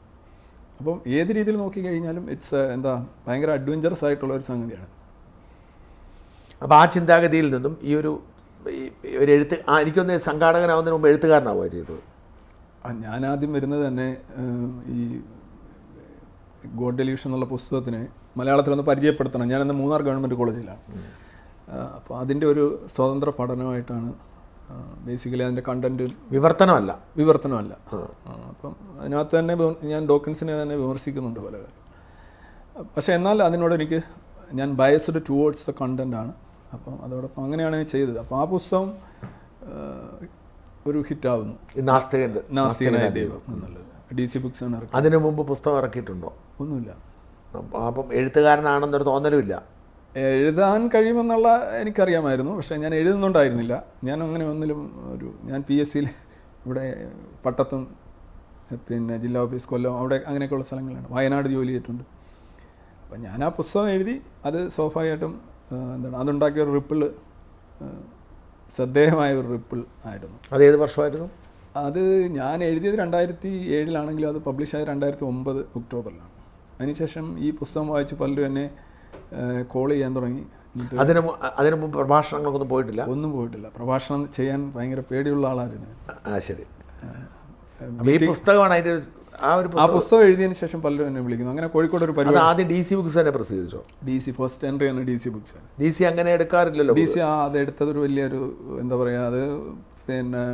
അപ്പം ഏത് രീതിയിൽ നോക്കിക്കഴിഞ്ഞാലും ഇറ്റ്സ് ഭയങ്കര അഡ്വഞ്ചറസ് ആയിട്ടുള്ള ഒരു സംഗതിയാണ്. അപ്പോൾ ആ ചിന്താഗതിയിൽ നിന്നും ഈ ഒരു എഴുത്ത് എനിക്കൊന്ന് സംഘാടകനാവുന്നതിന് മുമ്പ് എഴുത്തുകാരനാവുക ചെയ്തത്. ഞാനാദ്യം വരുന്നത് തന്നെ ഈ ഗോഡ് ഡെല്യൂഷൻ എന്നുള്ള പുസ്തകത്തിന് മലയാളത്തിലൊന്ന് പരിചയപ്പെടുത്തണം. ഞാനന്ന് മൂന്നാർ ഗവൺമെൻറ് കോളേജിലാണ്. അപ്പോൾ അതിൻ്റെ ഒരു സ്വതന്ത്ര പഠനമായിട്ടാണ് ബേസിക്കലി അതിൻ്റെ കണ്ടൻറ്റ്. വിവർത്തനമല്ല. അപ്പം അതിനകത്ത് തന്നെ ഞാൻ ഡോക്കിൻസിനെ തന്നെ വിമർശിക്കുന്നുണ്ട് പല കാര്യം. പക്ഷേ എന്നാൽ അതിനോട് ഞാൻ ബയസ്ഡ് ടുവേർഡ്സ് ദ കണ്ടൻ്റാണ്. അപ്പം അതോടൊപ്പം അങ്ങനെയാണ് ചെയ്തത്. അപ്പോൾ ആ പുസ്തകം ഒരു ഹിറ്റാവുന്നു, നാസ്തികനായ ദൈവം എന്നുള്ളത്. DC ബുക്സ് ആണ് ഇറക്കി. അതിനു മുമ്പ് പുസ്തകം ഇറക്കിയിട്ടുണ്ടോ? ഒന്നുമില്ല. അപ്പം എഴുത്തുകാരനാണെന്നൊരു തോന്നലുമില്ല. എഴുതാൻ കഴിയുമെന്നുള്ള എനിക്കറിയാമായിരുന്നു, പക്ഷേ ഞാൻ എഴുതുന്നുണ്ടായിരുന്നില്ല. ഞാൻ അങ്ങനെ ഒന്നിലും ഞാൻ PSCയിൽ ഇവിടെ പട്ടത്തും പിന്നെ ജില്ലാ ഓഫീസ് കൊല്ലം അവിടെ അങ്ങനെയൊക്കെയുള്ള സ്ഥലങ്ങളാണ്. വയനാട് ജോലി ചെയ്തിട്ടുണ്ട്. അപ്പം ഞാൻ ആ പുസ്തകം എഴുതി, അത് സ്വാഭാവികമായിട്ടും അതുണ്ടാക്കിയ ഒരു റിപ്പിൾ, ശ്രദ്ധേയമായ ഒരു റിപ്പിൾ ആയിരുന്നു. അത് ഏത് വർഷമായിരുന്നു? അത് ഞാൻ എഴുതിയത് 2007 അത് പബ്ലിഷ് ആയത് 2009 ഒക്ടോബറിലാണ്. അതിനുശേഷം ഈ പുസ്തകം വായിച്ച് പലരും എന്നെ കോൾ ചെയ്യാൻ തുടങ്ങി. അതിന് മുമ്പ് പ്രഭാഷണങ്ങളൊന്നും പോയിട്ടില്ല? ഒന്നും പോയിട്ടില്ല. പ്രഭാഷണം ചെയ്യാൻ ഭയങ്കര പേടിയുള്ള ആളായിരുന്നു. ശരി. ഈ പുസ്തകമാണ് അതിൻ്റെ ആ പുസ്തകം എഴുതിയതിന് ശേഷം പലരും എന്നെ വിളിക്കുന്നു. അങ്ങനെ കോഴിക്കോട് ഒരു പരിപാടി. ആദ്യം DC ബുക്സ് തന്നെ പ്രസിദ്ധീകരിച്ചോ? DC ഫസ്റ്റ് എൻട്രി ആണ് DC ബുക്സ്. DC അങ്ങനെ എടുക്കാറില്ലല്ലോ. DC അത് എടുത്തതൊരു വലിയൊരു എന്താ പറയുക, അത് പിന്നെ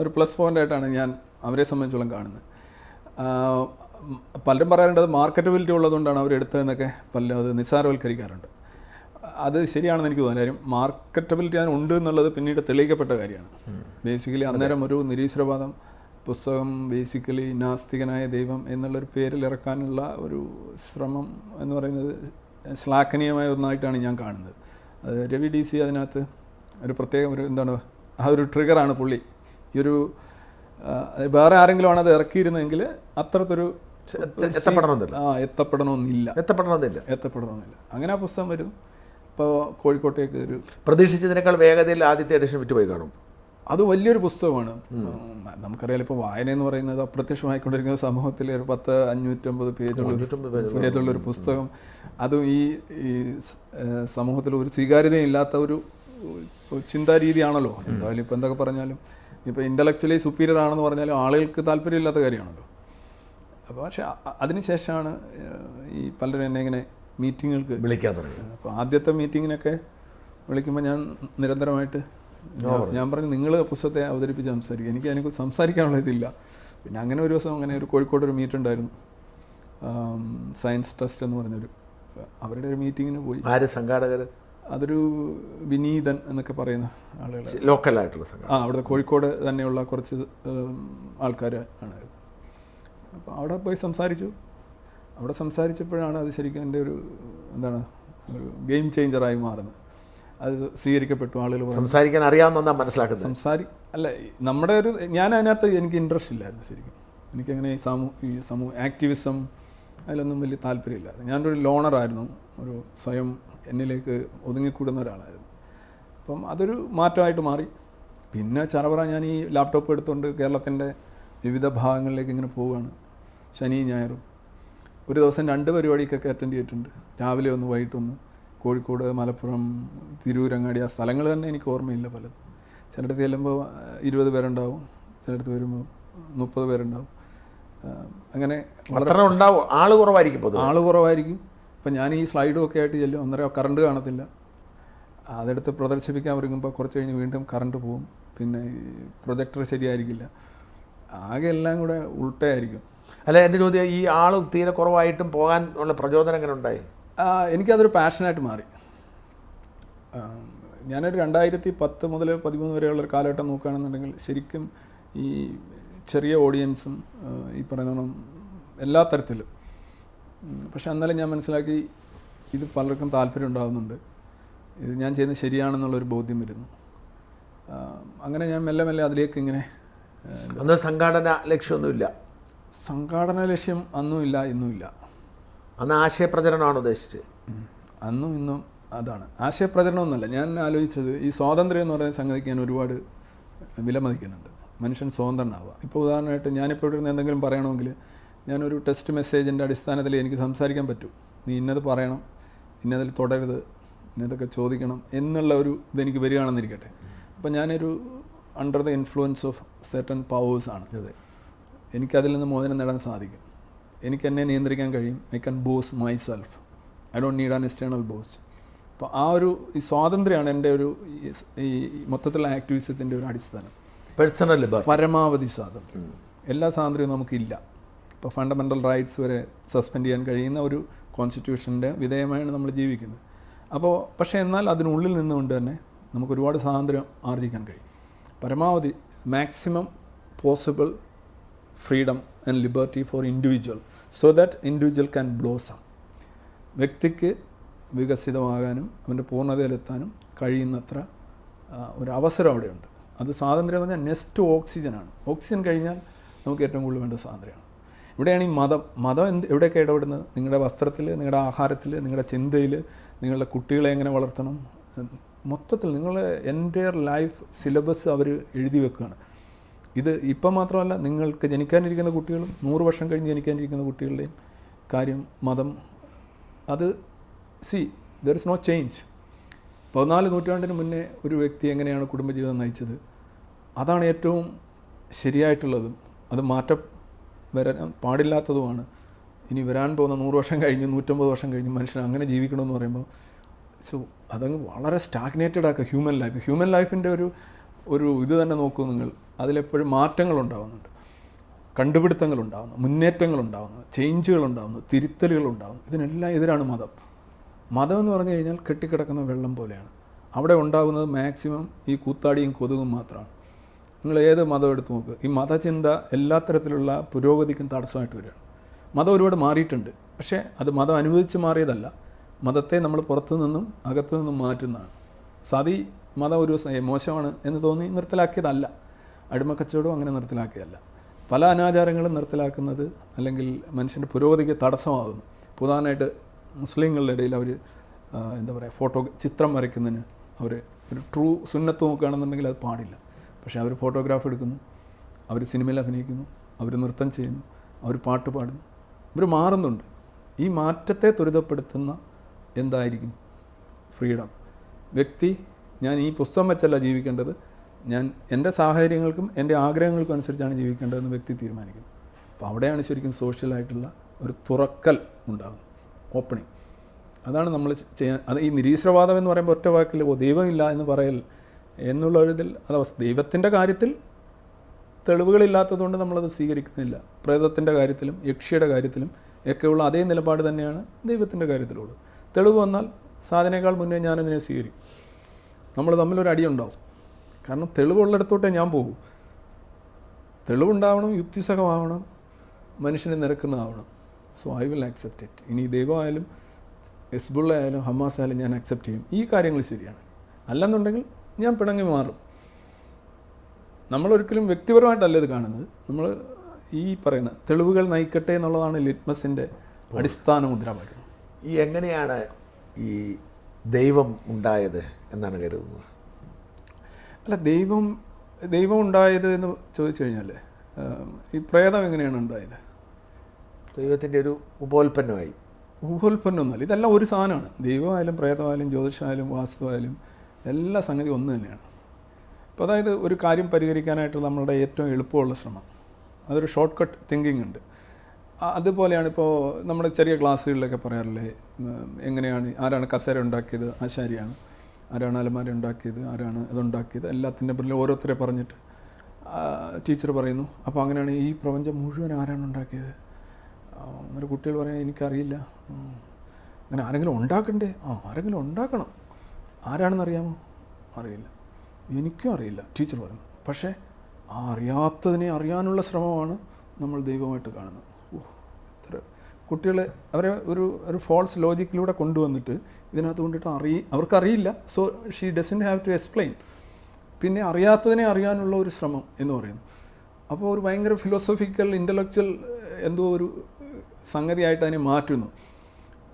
ഒരു പ്ലസ് പോയിന്റ് ആയിട്ടാണ് ഞാൻ അവരെ സംബന്ധിച്ചോളം കാണുന്നത്. പലരും പറയാറുണ്ട് അത് മാർക്കറ്റബിലിറ്റി ഉള്ളതുകൊണ്ടാണ് അവരെടുത്തതെന്നൊക്കെ പലരും അത് നിസ്സാരവൽക്കരിക്കാറുണ്ട്. അത് ശരിയാണെന്ന് എനിക്ക് തോന്നുന്നു. കാര്യം മാർക്കറ്റബിലിറ്റി അതിനുണ്ട് എന്നുള്ളത് പിന്നീട് തെളിയിക്കപ്പെട്ട കാര്യമാണ്. ബേസിക്കലി അന്നേരം ഒരു നിരീശ്വരവാദം പുസ്തകം ബേസിക്കലി നാസ്തികനായ ദൈവം എന്നുള്ളൊരു പേരിൽ ഇറക്കാനുള്ള ഒരു ശ്രമം എന്ന് പറയുന്നത് ശ്ലാഘനീയമായ ഒന്നായിട്ടാണ് ഞാൻ കാണുന്നത്. അത് രവി DC അതിനകത്ത് ഒരു പ്രത്യേകം ആ ഒരു ട്രിഗറാണ് പുള്ളി. ഈ ഒരു വേറെ ആരെങ്കിലും ആണ് അത് ഇറക്കിയിരുന്നെങ്കിൽ അത്രത്തൊരു എത്തപ്പെടണമെന്നില്ല. അങ്ങനെ ആ പുസ്തകം വരുന്നു. ഇപ്പോൾ കോഴിക്കോട്ടേക്ക് ഒരു പ്രതീക്ഷിച്ചതിനേക്കാൾ വേഗതയിൽ ആദ്യത്തെ എഡിഷൻ വിറ്റുപോയി കാണും. അത് വലിയൊരു പുസ്തകമാണ്. നമുക്കറിയാം, ഇപ്പോൾ വായന എന്ന് പറയുന്നത് അപ്രത്യക്ഷമായിക്കൊണ്ടിരിക്കുന്ന സമൂഹത്തിൽ ഒരു 10-550 പേജുള്ളൊരു പുസ്തകം, അതും ഈ സമൂഹത്തിൽ ഒരു സ്വീകാര്യതയും ഇല്ലാത്ത ഒരു ചിന്താരീതിയാണല്ലോ. എന്തായാലും ഇപ്പോൾ എന്തൊക്കെ പറഞ്ഞാലും, ഇപ്പോൾ ഇൻ്റലക്ച്വലി സുപ്പീരിയർ ആണെന്ന് പറഞ്ഞാലും ആളുകൾക്ക് താല്പര്യമില്ലാത്ത കാര്യമാണല്ലോ. അപ്പോൾ പക്ഷേ അതിനുശേഷമാണ് ഈ പലരും എന്നെ ഇങ്ങനെ മീറ്റിങ്ങുകൾക്ക് വിളിക്കാൻ തുടങ്ങി. അപ്പോൾ ആദ്യത്തെ മീറ്റിങ്ങിനൊക്കെ വിളിക്കുമ്പോൾ ഞാൻ നിരന്തരമായിട്ട് ഞാൻ പറഞ്ഞു നിങ്ങൾ പുസ്തകത്തെ അവതരിപ്പിച്ച് സംസാരിക്കുക, എനിക്ക് അതിനെക്കുറിച്ച് സംസാരിക്കാനുള്ള ഇതില്ല. പിന്നെ അങ്ങനെ ഒരു ദിവസം അങ്ങനെ ഒരു കോഴിക്കോട് ഒരു മീറ്റ് ഉണ്ടായിരുന്നു, സയൻസ് ട്രസ്റ്റ് എന്ന് പറഞ്ഞൊരു അവരുടെ ഒരു മീറ്റിങ്ങിന് പോയി. ആര് സംഘാടകർ? അതൊരു വിനീതൻ എന്നൊക്കെ പറയുന്ന ആളുകൾ, ലോക്കലായിട്ടുള്ള സംഘടന. അവിടുത്തെ കോഴിക്കോട് തന്നെയുള്ള കുറച്ച് ആൾക്കാർ ആണ്. അപ്പോൾ അവിടെ പോയി സംസാരിച്ചു. അവിടെ സംസാരിച്ചപ്പോഴാണ് അത് ശരിക്കും എൻ്റെ ഒരു എന്താണ് ഒരു ഗെയിം ചേഞ്ചറായി മാറുന്നത്. അത് സ്വീകരിക്കപ്പെട്ടു. ആളുകൾ സംസാരിക്കാൻ അറിയാവുന്ന മനസ്സിലാക്കുന്നത് അല്ല, നമ്മുടെ ഒരു ഞാൻ അതിനകത്ത് എനിക്ക് ഇൻട്രസ്റ്റ് ഇല്ലായിരുന്നു ശരിക്കും. എനിക്കങ്ങനെ ഈ സമൂഹ ആക്ടിവിസം അതിലൊന്നും വലിയ താല്പര്യമില്ലായിരുന്നു. ഞാനൊരു ലോണറായിരുന്നു, ഒരു സ്വയം എന്നിലേക്ക് ഒതുങ്ങിക്കൂടുന്ന ഒരാളായിരുന്നു. അപ്പം അതൊരു മാറ്റമായിട്ട് മാറി. പിന്നെ ചറവറ ഞാൻ ഈ ലാപ്ടോപ്പ് എടുത്തുകൊണ്ട് കേരളത്തിൻ്റെ വിവിധ ഭാഗങ്ങളിലേക്ക് ഇങ്ങനെ പോവുകയാണ്. ശനി ഞായറും ഒരു ദിവസം 2 പരിപാടിക്കൊക്കെ അറ്റൻഡ് ചെയ്തിട്ടുണ്ട്. രാവിലെ ഒന്ന്, വൈകിട്ടൊന്ന്. കോഴിക്കോട്, മലപ്പുറം, തിരൂരങ്ങാടി, ആ സ്ഥലങ്ങൾ തന്നെ എനിക്ക് ഓർമ്മയില്ല പലതും. ചിലയിടത്ത് ചെല്ലുമ്പോൾ 20 പേരുണ്ടാവും, ചിലയിടത്ത് വരുമ്പോൾ 30 പേരുണ്ടാവും. അങ്ങനെ ഉണ്ടാവും. ആൾ കുറവായിരിക്കും. ഇപ്പം ഞാൻ ഈ സ്ലൈഡും ഒക്കെ ആയിട്ട് ചെല്ലും, അന്നേരം കറണ്ട് കാണത്തില്ല. അതെടുത്ത് പ്രദർശിപ്പിക്കാൻ ഒരുങ്ങുമ്പോൾ കുറച്ച് കഴിഞ്ഞ് വീണ്ടും കറണ്ട് പോകും. പിന്നെ പ്രൊജക്ടർ ശരിയായിരിക്കില്ല. ആകെ എല്ലാം കൂടെ ഉൾട്ടയായിരിക്കും. അല്ല, എൻ്റെ ചോദ്യം, ഈ ആൾ തീരെ കുറവായിട്ടും പോകാൻ ഉള്ള പ്രചോദനം എങ്ങനെ ഉണ്ടായി? എനിക്കതൊരു പാഷനായിട്ട് മാറി. ഞാനൊരു 2010 മുതൽ 2013 വരെയുള്ളൊരു കാലഘട്ടം നോക്കുകയാണെന്നുണ്ടെങ്കിൽ ശരിക്കും ഈ ചെറിയ ഓഡിയൻസും ഈ പറയുന്ന എല്ലാ തരത്തിലും. പക്ഷെ അന്നേരം ഞാൻ മനസ്സിലാക്കി ഇത് പലർക്കും താല്പര്യം ഉണ്ടാകുന്നുണ്ട്, ഇത് ഞാൻ ചെയ്യുന്നത് ശരിയാണെന്നുള്ളൊരു ബോധ്യം വരുന്നു. അങ്ങനെ ഞാൻ മെല്ലെ മെല്ലെ അതിലേക്ക് ഇങ്ങനെ. അന്ന് സംഘാടന ലക്ഷ്യമൊന്നുമില്ല? സംഘാടന ലക്ഷ്യം അന്നുമില്ല, ഇന്നുമില്ല. അന്ന് ആശയപ്രചരണമാണ് ഉദ്ദേശിച്ചത്? അന്നും ഇന്നും അതാണ്. ആശയപ്രചരണമൊന്നുമല്ല. ഞാൻ ആലോചിച്ചത് ഈ സ്വാതന്ത്ര്യം എന്ന് പറയുന്ന സംഗതിക്ക് ഞാൻ ഒരുപാട് വിലമതിക്കുന്നുണ്ട്. മനുഷ്യൻ സ്വതന്ത്രനാവുക. ഇപ്പോൾ ഉദാഹരണമായിട്ട് ഞാനിപ്പോൾ ഇവിടെ നിന്ന് എന്തെങ്കിലും പറയണമെങ്കിൽ ഞാനൊരു ടെക്സ്റ്റ് മെസ്സേജിൻ്റെ അടിസ്ഥാനത്തിൽ എനിക്ക് സംസാരിക്കാൻ പറ്റും. നീ ഇന്നത് പറയണം, ഇന്നതിൽ തുടരുത്, ഇന്നതൊക്കെ ചോദിക്കണം എന്നുള്ള ഒരു ഇതെനിക്ക് വരികയാണെന്നിരിക്കട്ടെ. അപ്പം ഞാനൊരു under the influence of certain പവേഴ്സാണ്. എനിക്കതിൽ നിന്ന് മോചനം നേടാൻ സാധിക്കും. എനിക്ക് എന്നെ നിയന്ത്രിക്കാൻ കഴിയും. I can boss myself. I don't need an external boss. അപ്പോൾ ആ ഒരു ഈ സ്വാതന്ത്ര്യമാണ് എൻ്റെ ഒരു ഈ മൊത്തത്തിലുള്ള ആക്ടിവിസത്തിൻ്റെ ഒരു അടിസ്ഥാനം. പേഴ്സണൽ ലിബർട്ടി, പരമാവധി സ്വാതന്ത്ര്യം. എല്ലാ സ്വാതന്ത്ര്യവും നമുക്കില്ല. ഇപ്പോൾ ഫണ്ടമെൻ്റൽ റൈറ്റ്സ് വരെ സസ്പെൻഡ് ചെയ്യാൻ കഴിയുന്ന ഒരു കോൺസ്റ്റിറ്റ്യൂഷൻ്റെ വിധേയമായാണ് നമ്മൾ ജീവിക്കുന്നത്. അപ്പോൾ പക്ഷേ എന്നാൽ അതിനുള്ളിൽ നിന്നുകൊണ്ട് തന്നെ നമുക്ക് ഒരുപാട് സ്വാതന്ത്ര്യം ആർജിക്കാൻ കഴിയും. പരമാവധി maximum possible freedom and liberty for individual, so that individual can blossom. വ്യക്തിക്ക് വികസിതമാകാനും അവൻ്റെ പൂർണ്ണതയിലെത്താനും കഴിയുന്നത്ര ഒരു അവസരം അവിടെയുണ്ട്. അത് സ്വാതന്ത്ര്യം എന്ന് പറഞ്ഞാൽ നെക്സ്റ്റ് ഓക്സിജനാണ്. ഓക്സിജൻ കഴിഞ്ഞാൽ നമുക്ക് ഏറ്റവും കൂടുതൽ വേണ്ട സ്വാതന്ത്ര്യമാണ്. ഇവിടെയാണ് ഈ മതം എവിടെയൊക്കെ ഇടപെടുന്നത്? നിങ്ങളുടെ വസ്ത്രത്തിൽ, നിങ്ങളുടെ ആഹാരത്തിൽ, നിങ്ങളുടെ ചിന്തയിൽ, നിങ്ങളുടെ കുട്ടികളെ എങ്ങനെ വളർത്തണം, മൊത്തത്തിൽ നിങ്ങളുടെ എൻ്റയർ ലൈഫ് സിലബസ് അവർ എഴുതി വെക്കുകയാണ്. ഇത് ഇപ്പം മാത്രമല്ല, നിങ്ങൾക്ക് ജനിക്കാനിരിക്കുന്ന കുട്ടികളും 100 വർഷം കഴിഞ്ഞ് ജനിക്കാനിരിക്കുന്ന കുട്ടികളുടെയും കാര്യം മതം. അത് ദർ ഇസ് നോ ചേഞ്ച്. 14 നൂറ്റാണ്ടിന് മുന്നേ ഒരു വ്യക്തി എങ്ങനെയാണ് കുടുംബജീവിതം നയിച്ചത്, അതാണ് ഏറ്റവും ശരിയായിട്ടുള്ളതും അത് മാറ്റം വരാൻ പാടില്ലാത്തതുമാണ്. ഇനി വരാൻ പോകുന്ന 100 വർഷം കഴിഞ്ഞ് 150 വർഷം കഴിഞ്ഞ് മനുഷ്യൻ അങ്ങനെ ജീവിക്കണമെന്ന് പറയുമ്പോൾ അതങ്ങ് വളരെ സ്റ്റാഗ്നേറ്റഡ് ആക്കുക ഹ്യൂമൻ ലൈഫിൻ്റെ ഒരു ഇത് തന്നെ നോക്കൂ നിങ്ങൾ. അതിലെപ്പോഴും മാറ്റങ്ങളുണ്ടാകുന്നുണ്ട്, കണ്ടുപിടുത്തങ്ങളുണ്ടാകുന്നു, മുന്നേറ്റങ്ങളുണ്ടാകുന്നു, ചേഞ്ചുകളുണ്ടാകുന്നു, തിരുത്തലുകളുണ്ടാകുന്നു. ഇതിനെല്ലാം എതിരാണ് മതം. മതം എന്ന് പറഞ്ഞു കഴിഞ്ഞാൽ കെട്ടിക്കിടക്കുന്ന വെള്ളം പോലെയാണ്. അവിടെ ഉണ്ടാകുന്നത് മാക്സിമം ഈ കൂത്താടിയും കൊതുകും മാത്രമാണ്. നിങ്ങൾ ഏത് മതം എടുത്ത് നോക്കുക, ഈ മതചിന്ത എല്ലാ തരത്തിലുള്ള പുരോഗതിക്കും തടസ്സമായിട്ട് വരികയാണ്. മതം ഒരുപാട് മാറിയിട്ടുണ്ട്, പക്ഷേ അത് മതം അനുവദിച്ച് മാറിയതല്ല. മതത്തെ നമ്മൾ പുറത്തു നിന്നും അകത്തു നിന്നും മാറ്റുന്നതാണ്. സതി മതം ഒരു മോശമാണ് എന്ന് തോന്നി നിർത്തലാക്കിയതല്ല. അടിമക്കച്ചവടവും അങ്ങനെ നിർത്തലാക്കിയതല്ല. പല അനാചാരങ്ങളും നിർത്തലാക്കുന്നത് അല്ലെങ്കിൽ മനുഷ്യൻ്റെ പുരോഗതിക്ക് തടസ്സമാകുന്നു. ഉദാഹരണമായിട്ട് മുസ്ലിങ്ങളുടെ ഇടയിൽ അവർ ചിത്രം വരയ്ക്കുന്നതിന് അവർ ഒരു ട്രൂ സുന്നത്ത് നോക്കുകയാണെന്നുണ്ടെങ്കിൽ അത് പാടില്ല. പക്ഷേ അവർ ഫോട്ടോഗ്രാഫ് എടുക്കുന്നു, അവർ സിനിമയിൽ അഭിനയിക്കുന്നു, അവർ നൃത്തം ചെയ്യുന്നു, അവർ പാട്ട് പാടുന്നു, അവർ മാറുന്നുണ്ട്. ഈ മാറ്റത്തെ ത്വരിതപ്പെടുത്തുന്ന എന്തായിരിക്കും? ഫ്രീഡം. വ്യക്തി ഞാൻ ഈ പുസ്തകം വെച്ചല്ല ജീവിക്കേണ്ടത്, ഞാൻ എൻ്റെ സാഹചര്യങ്ങൾക്കും എൻ്റെ ആഗ്രഹങ്ങൾക്കും അനുസരിച്ചാണ് ജീവിക്കേണ്ടതെന്ന് വ്യക്തി തീരുമാനിക്കുന്നു. അപ്പോൾ അവിടെയാണ് ശരിക്കും സോഷ്യലായിട്ടുള്ള ഒരു തുറക്കൽ ഉണ്ടാകുന്നത്, ഓപ്പണിങ്. അതാണ് നമ്മൾ ചെയ്യാൻ. അത് ഈ നിരീശ്വരവാദം എന്ന് പറയുമ്പോൾ ഒറ്റ വാക്കിൽ ദൈവമില്ല എന്ന് പറയൽ എന്നുള്ളൊരിതിൽ അത് ദൈവത്തിൻ്റെ കാര്യത്തിൽ തെളിവുകളില്ലാത്തതുകൊണ്ട് നമ്മളത് സ്വീകരിക്കുന്നില്ല. പ്രേതത്തിൻ്റെ കാര്യത്തിലും യക്ഷിയുടെ കാര്യത്തിലും ഒക്കെയുള്ള അതേ നിലപാട് തന്നെയാണ് ദൈവത്തിൻ്റെ കാര്യത്തിലുള്ളത്. തെളിവ് വന്നാൽ സാധനയേക്കാൾ മുന്നേ ഞാനതിനെ സ്വീകരിക്കും. നമ്മൾ തമ്മിലൊരു അടിയുണ്ടാവും. കാരണം തെളിവുള്ളിടത്തോട്ടേ ഞാൻ പോകും. തെളിവുണ്ടാവണം, യുക്തിസഹമാവണം, മനുഷ്യനെ നിരക്കുന്നതാവണം. So I will accept it. ഇനി ദൈവമായാലും ഹിസ്ബുള്ള ആയാലും ഹമാസ് ആയാലും ഞാൻ അക്സെപ്റ്റ് ചെയ്യും. ഈ കാര്യങ്ങൾ ശരിയാണ്. അല്ലെന്നുണ്ടെങ്കിൽ ഞാൻ പിണങ്ങി മാറും. നമ്മളൊരിക്കലും വ്യക്തിപരമായിട്ടല്ല ഇത് കാണുന്നത്. നമ്മൾ ഈ പറയുന്ന തെളിവുകൾ നയിക്കട്ടെ എന്നുള്ളതാണ് ലിറ്റ്മസിൻ്റെ അടിസ്ഥാന മുദ്രാവാക്യം. ഈ എങ്ങനെയാണ് ഈ ദൈവം ഉണ്ടായത് എന്നാണ് കരുതുന്നത്? അല്ല, ദൈവം ഉണ്ടായത് എന്ന് ചോദിച്ചു കഴിഞ്ഞാൽ ഈ പ്രേതം എങ്ങനെയാണ് ഉണ്ടായത്? ദൈവത്തിൻ്റെ ഒരു ഉപോൽപ്പന്നമായി. ഉപോൽപ്പന്നമൊന്നുമല്ല, ഇതെല്ലാം ഒരു സാധനമാണ്. ദൈവമായാലും പ്രേതമായാലും ജ്യോതിഷമായാലും വാസ്തുവായാലും എല്ലാ സംഗതി ഒന്ന് തന്നെയാണ്. അപ്പോൾ അതായത് ഒരു കാര്യം പരിഹരിക്കാനായിട്ട് നമ്മളുടെ ഏറ്റവും എളുപ്പമുള്ള ശ്രമം, അതൊരു ഷോർട്ട് കട്ട് തിങ്കിങ് ഉണ്ട്. അതുപോലെയാണ് ഇപ്പോൾ നമ്മുടെ ചെറിയ ക്ലാസ്സുകളിലൊക്കെ പറയാറില്ലേ, എങ്ങനെയാണ്, ആരാണ് കസേര ഉണ്ടാക്കിയത്? ആശാരിയാണ്. ആരാണ് അലമാര ഉണ്ടാക്കിയത്? ആരാണ് ഇതുണ്ടാക്കിയത്? എല്ലാത്തിൻ്റെ പിന്നിൽ ഓരോരുത്തരെ പറഞ്ഞിട്ട് ടീച്ചർ പറയുന്നു, അപ്പോൾ അങ്ങനെയാണ് ഈ പ്രപഞ്ചം മുഴുവൻ ആരാണ് ഉണ്ടാക്കിയത്? അന്നേരം കുട്ടികൾ പറയാൻ എനിക്കറിയില്ല. അങ്ങനെ ആരെങ്കിലും ഉണ്ടാക്കണ്ടേ? ആരെങ്കിലും ഉണ്ടാക്കണം. ആരാണെന്നറിയാമോ? അറിയില്ല. എനിക്കും അറിയില്ല, ടീച്ചർ പറഞ്ഞു. പക്ഷേ ആ അറിയാത്തതിനെ അറിയാനുള്ള ശ്രമമാണ് നമ്മൾ ദൈവമായിട്ട് കാണുന്നത്. ഇത്ര കുട്ടികളെ അവരെ ഒരു ഫോൾസ് ലോജിക്കിലൂടെ കൊണ്ടുവന്നിട്ട് ഇതിനകത്ത് കൊണ്ടിട്ട് അവർക്കറിയില്ല. So she doesn't have to explain. പിന്നെ അറിയാത്തതിനെ അറിയാനുള്ള ഒരു ശ്രമം എന്ന് പറയുന്നു. അപ്പോൾ ഒരു ഭയങ്കര ഫിലോസഫിക്കൽ ഇൻ്റലക്ച്വൽ എന്തോ ഒരു സംഗതിയായിട്ട് അതിനെ മാറ്റുന്നു.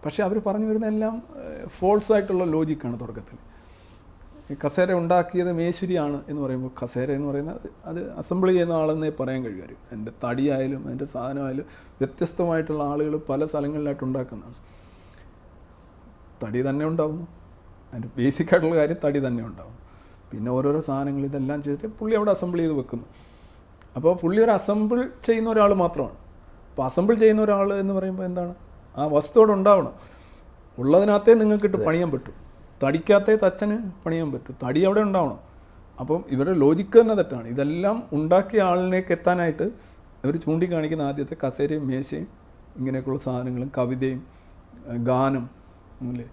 പക്ഷേ അവർ പറഞ്ഞു വരുന്ന എല്ലാം ഫോൾസായിട്ടുള്ള ലോജിക്കാണ്. തുടക്കത്തിൽ കസേര ഉണ്ടാക്കിയത് മേശുരിയാണ് എന്ന് പറയുമ്പോൾ കസേര എന്ന് പറയുന്നത് അത് അസംബിൾ ചെയ്യുന്ന ആളെന്നേ പറയാൻ കഴിയും. എൻ്റെ തടിയായാലും എൻ്റെ സാധനമായാലും വ്യത്യസ്തമായിട്ടുള്ള ആളുകൾ പല സ്ഥലങ്ങളിലായിട്ട് ഉണ്ടാക്കുന്നതാണ്. തടി തന്നെ ഉണ്ടാവുന്നു. അതിൻ്റെ ബേസിക്കായിട്ടുള്ള കാര്യം തടി തന്നെ ഉണ്ടാവും. പിന്നെ ഓരോരോ സാധനങ്ങൾ ഇതെല്ലാം ചെയ്തിട്ട് പുള്ളി അവിടെ അസംബിൾ ചെയ്ത് വെക്കുന്നു. അപ്പോൾ പുള്ളി ഒരു അസംബിൾ ചെയ്യുന്ന ഒരാൾ മാത്രമാണ്. അപ്പോൾ അസംബിൾ ചെയ്യുന്ന ഒരാൾ എന്ന് പറയുമ്പോൾ എന്താണ്? ആ വസ്തു അവിടെ ഉണ്ടാവണം. ഉള്ളതിനകത്തേ നിങ്ങൾക്കിട്ട് പണിയാൻ പറ്റും. തടിക്കകത്തേ തച്ചന് പണിയാൻ പറ്റും. തടി അവിടെ ഉണ്ടാവണം. അപ്പം ഇവരുടെ ലോജിക്ക് തന്നെ തെറ്റാണ്. ഇതെല്ലാം ഉണ്ടാക്കിയ ആളിലേക്ക് എത്താനായിട്ട് ഇവർ ചൂണ്ടിക്കാണിക്കുന്ന ആദ്യത്തെ കസേരയും മേശയും ഇങ്ങനെയൊക്കെയുള്ള സാധനങ്ങളും കവിതയും ഗാനം അല്ലേ,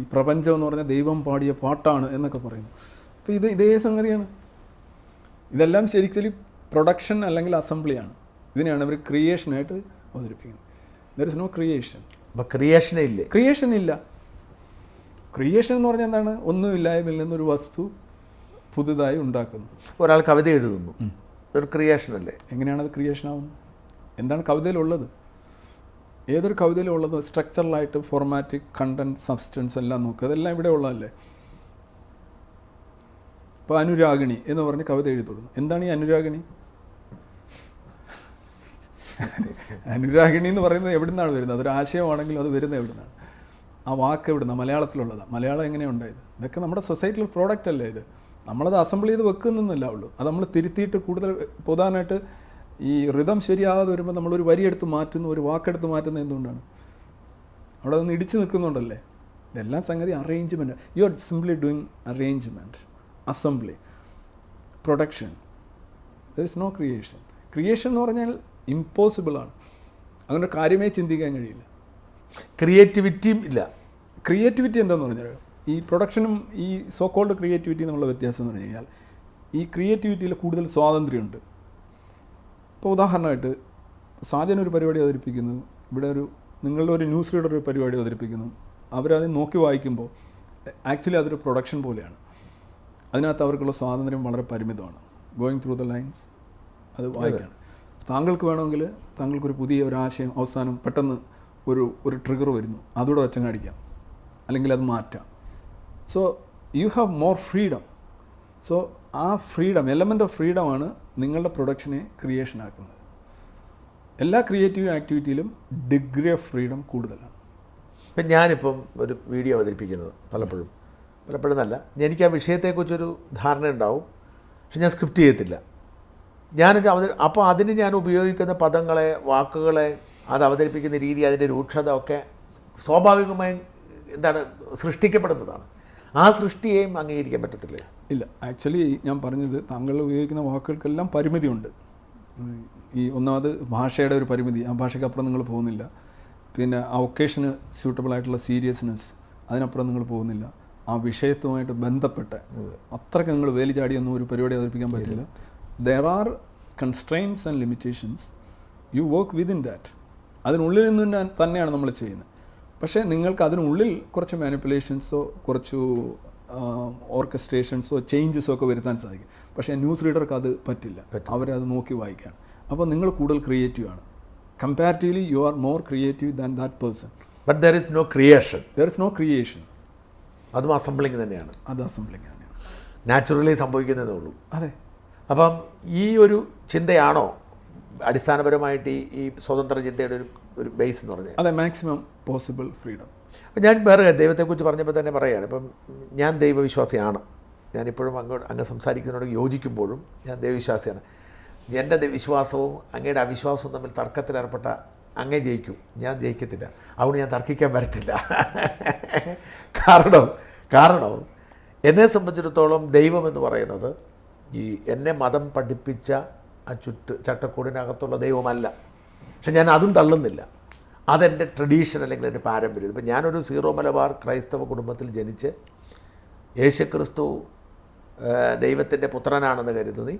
ഈ പ്രപഞ്ചം എന്ന് പറഞ്ഞാൽ ദൈവം പാടിയ പാട്ടാണ് എന്നൊക്കെ പറയുന്നു. അപ്പോൾ ഇതേ സംഗതിയാണ്. ഇതെല്ലാം ശരിക്കും പ്രൊഡക്ഷൻ അല്ലെങ്കിൽ അസംബ്ലിയാണ്. ഇതിനെയാണ് അവർ ക്രിയേഷനായിട്ട് അവതരിപ്പിക്കുന്നത്. There is no creation. അപ്പോൾ ക്രിയേഷനേ ഇല്ലേ? ക്രിയേഷൻ ഇല്ല. ക്രിയേഷൻ എന്ന് പറഞ്ഞാൽ എന്താണ്? ഒന്നുമില്ലായ്മയിൽ നിന്നൊരു വസ്തു പുതുതായി ഉണ്ടാക്കുന്നു. ഒരാൾ കവിത എഴുതുന്നു, ഒരു ക്രിയേഷൻ അല്ലേ? എങ്ങനെയാണത് ക്രിയേഷൻ ആവുന്നത്? എന്താണ് കവിതയിലുള്ളത്? ഏതൊരു കവിതയിലുള്ളത്? സ്ട്രക്ചറലായിട്ട് ഫോർമാറ്റിക് കണ്ടൻറ് സബ്സ്റ്റൻസ് എല്ലാം നോക്കുക. അതെല്ലാം ഇവിടെ ഉള്ളതല്ലേ. ഇപ്പോൾ അനുരാഗിണി എന്ന് പറഞ്ഞ് കവിത എഴുതുന്നു. എന്താണ് ഈ അനുരാഗിണി? അനുരാഗിണി എന്ന് പറയുന്നത് എവിടെ നിന്നാണ് വരുന്നത്? അതൊരു ആശയമാണെങ്കിൽ അത് വരുന്നത് എവിടെ നിന്നാണ്? ആ വാക്ക് എവിടുന്ന? മലയാളത്തിലുള്ളതാണ്. മലയാളം എങ്ങനെയാണ് ഉണ്ടായത്? ഇതൊക്കെ നമ്മുടെ സൊസൈറ്റിയിൽ പ്രോഡക്റ്റ് അല്ലേ ഇത്? നമ്മളത് അസംബിൾ ചെയ്ത് വെക്കുന്നല്ല ഉള്ളൂ. അത് നമ്മൾ തിരുത്തിയിട്ട് കൂടുതൽ പ്രധാനമായിട്ട് ഈ റിതം ശരിയാകാതെ വരുമ്പോൾ നമ്മളൊരു വരിയെടുത്ത് മാറ്റുന്നു, ഒരു വാക്കെടുത്ത് മാറ്റുന്നത് എന്തുകൊണ്ടാണ്? അവിടെ ഒന്ന് ഇടിച്ച് നിൽക്കുന്നുണ്ടല്ലേ. ഇതെല്ലാം സംഗതി arrangement. You are simply doing arrangement, assembly, production. There is no creation. Creation എന്ന് പറഞ്ഞാൽ ഇമ്പോസിബിളാണ്. അങ്ങനെ ഒരു കാര്യമേ ചിന്തിക്കാൻ കഴിയില്ല. ക്രിയേറ്റിവിറ്റിയും ഇല്ല. ക്രിയേറ്റിവിറ്റി എന്താണെന്ന് പറഞ്ഞാൽ ഈ പ്രൊഡക്ഷനും ഈ സോ കോൾഡ് ക്രിയേറ്റിവിറ്റി എന്നുള്ള വ്യത്യാസം എന്ന് പറഞ്ഞു കഴിഞ്ഞാൽ ഈ ക്രിയേറ്റിവിറ്റിയിൽ കൂടുതൽ സ്വാതന്ത്ര്യമുണ്ട്. ഇപ്പോൾ ഉദാഹരണമായിട്ട് സാജനൊരു പരിപാടി അവതരിപ്പിക്കുന്നു, ഇവിടെ നിങ്ങളുടെ ഒരു ന്യൂസ് റീഡർ ഒരു പരിപാടി അവതരിപ്പിക്കുന്നു. അവരത് നോക്കി വായിക്കുമ്പോൾ ആക്ച്വലി അതൊരു പ്രൊഡക്ഷൻ പോലെയാണ്. അതിനകത്ത് അവർക്കുള്ള സ്വാതന്ത്ര്യം വളരെ പരിമിതമാണ്. ഗോയിങ് ത്രൂ ദ ലൈൻസ് അത് വായിക്കാണ്. താങ്കൾക്ക് വേണമെങ്കിൽ താങ്കൾക്കൊരു പുതിയ ഒരു ആശയം അവസാനം പെട്ടെന്ന് ഒരു ട്രിഗർ വരുന്നു, അതുകൂടെ വെച്ചങ്ങടിക്കാം, അല്ലെങ്കിൽ അത് മാറ്റാം. So you have more freedom. So ആ ഫ്രീഡം, എലമെൻ്റ് ഓഫ് ഫ്രീഡമാണ് നിങ്ങളുടെ പ്രൊഡക്ഷനെ ക്രിയേഷൻ ആക്കുന്നത്. എല്ലാ ക്രിയേറ്റീവ് ആക്ടിവിറ്റിയിലും ഡിഗ്രി ഓഫ് ഫ്രീഡം കൂടുതലാണ്. ഇപ്പം ഞാനിപ്പം ഒരു വീഡിയോ അവതരിപ്പിക്കുന്നത് പലപ്പോഴും എന്നല്ല, എനിക്ക് ആ വിഷയത്തെക്കുറിച്ചൊരു ധാരണ ഉണ്ടാവും, പക്ഷെ ഞാൻ സ്ക്രിപ്റ്റ് ചെയ്യത്തില്ല. അപ്പോൾ അതിന് ഞാൻ ഉപയോഗിക്കുന്ന പദങ്ങളെ, വാക്കുകളെ, അത് അവതരിപ്പിക്കുന്ന രീതി, അതിൻ്റെ രൂക്ഷത ഒക്കെ സ്വാഭാവികമായും സൃഷ്ടിക്കപ്പെടുന്നതാണ്. ആ സൃഷ്ടിയെയും അംഗീകരിക്കാൻ പറ്റത്തില്ല. ഇല്ല, ആക്ച്വലി ഞാൻ പറഞ്ഞത് താങ്കൾ ഉപയോഗിക്കുന്ന വാക്കുകൾക്കെല്ലാം പരിമിതിയുണ്ട്. ഈ ഒന്നാമത് ഭാഷയുടെ ഒരു പരിമിതി, ആ ഭാഷയ്ക്കപ്പുറം നിങ്ങൾ പോകുന്നില്ല. പിന്നെ ആ ഒക്കേഷന് സ്യൂട്ടബിൾ ആയിട്ടുള്ള സീരിയസ്നെസ്, അതിനപ്പുറം നിങ്ങൾ പോകുന്നില്ല. ആ വിഷയത്തുമായിട്ട് ബന്ധപ്പെട്ട് അത്രയ്ക്ക് നിങ്ങൾ വേലി ചാടിയൊന്നും ഒരു പരിപാടി അവതരിപ്പിക്കാൻ പറ്റില്ല. There are constraints and limitations, you work within that. അതിനുള്ളിൽ നിന്ന് തന്നെയാണ് നമ്മൾ ചെയ്യുന്നത്. പക്ഷേ നിങ്ങൾക്ക് അതിനുള്ളിൽ കുറച്ച് മാനിപ്പുലേഷൻസോ കുറച്ച് ഓർക്കസ്ട്രേഷൻസോ ചേഞ്ചസോ ഒക്കെ വരുത്താൻ സാധിക്കും. പക്ഷേ ന്യൂസ് റീഡർക്ക് അത് പറ്റില്ല, അവരത് നോക്കി വായിക്കുകയാണ്. അപ്പോൾ നിങ്ങൾ കൂടുതൽ ക്രിയേറ്റീവ് ആണ്. Comparatively you are more creative than that person. But there is no creation. There is no creation. അതും അസംബ്ലിങ് തന്നെയാണ്. അത് അസംബ്ലിങ് തന്നെയാണ്, നാച്ചുറലി സംഭവിക്കുന്നതേ ഉള്ളൂ. അതെ. അപ്പം ഈ ഒരു ചിന്തയാണോ അടിസ്ഥാനപരമായിട്ട് ഈ സ്വതന്ത്ര ചിന്തയുടെ ഒരു ബേസ് എന്ന് പറഞ്ഞാൽ? അതെ, മാക്സിമം പോസിബിൾ ഫ്രീഡം. അപ്പം ഞാൻ വേറെ ദൈവത്തെക്കുറിച്ച് പറഞ്ഞപ്പോൾ തന്നെ പറയുകയാണ്. ഇപ്പം ഞാൻ ദൈവവിശ്വാസിയാണ്. ഞാനിപ്പോഴും അങ്ങ് സംസാരിക്കുന്നതിനോട് യോജിക്കുമ്പോഴും ഞാൻ ദൈവവിശ്വാസിയാണ്. എൻ്റെ വിശ്വാസവും അങ്ങയുടെ അവിശ്വാസവും തമ്മിൽ തർക്കത്തിലേർപ്പെട്ട അങ്ങേ ജയിക്കും, ഞാൻ ജയിക്കത്തില്ല. അതുകൊണ്ട് ഞാൻ തർക്കിക്കാൻ വരത്തില്ല. കാരണം എന്നെ സംബന്ധിച്ചിടത്തോളം ദൈവം എന്ന് പറയുന്നത് ഈ എന്നെ മതം പഠിപ്പിച്ച ആ ചട്ടക്കൂടിനകത്തുള്ള ദൈവമല്ല. പക്ഷെ ഞാൻ അതും തള്ളുന്നില്ല. അതെൻ്റെ ട്രഡീഷൻ അല്ലെങ്കിൽ എൻ്റെ പാരമ്പര്യം. ഇപ്പം ഞാനൊരു സീറോ മലബാർ ക്രൈസ്തവ കുടുംബത്തിൽ ജനിച്ച് യേശുക്രിസ്തു ദൈവത്തിൻ്റെ പുത്രനാണെന്ന് കരുതി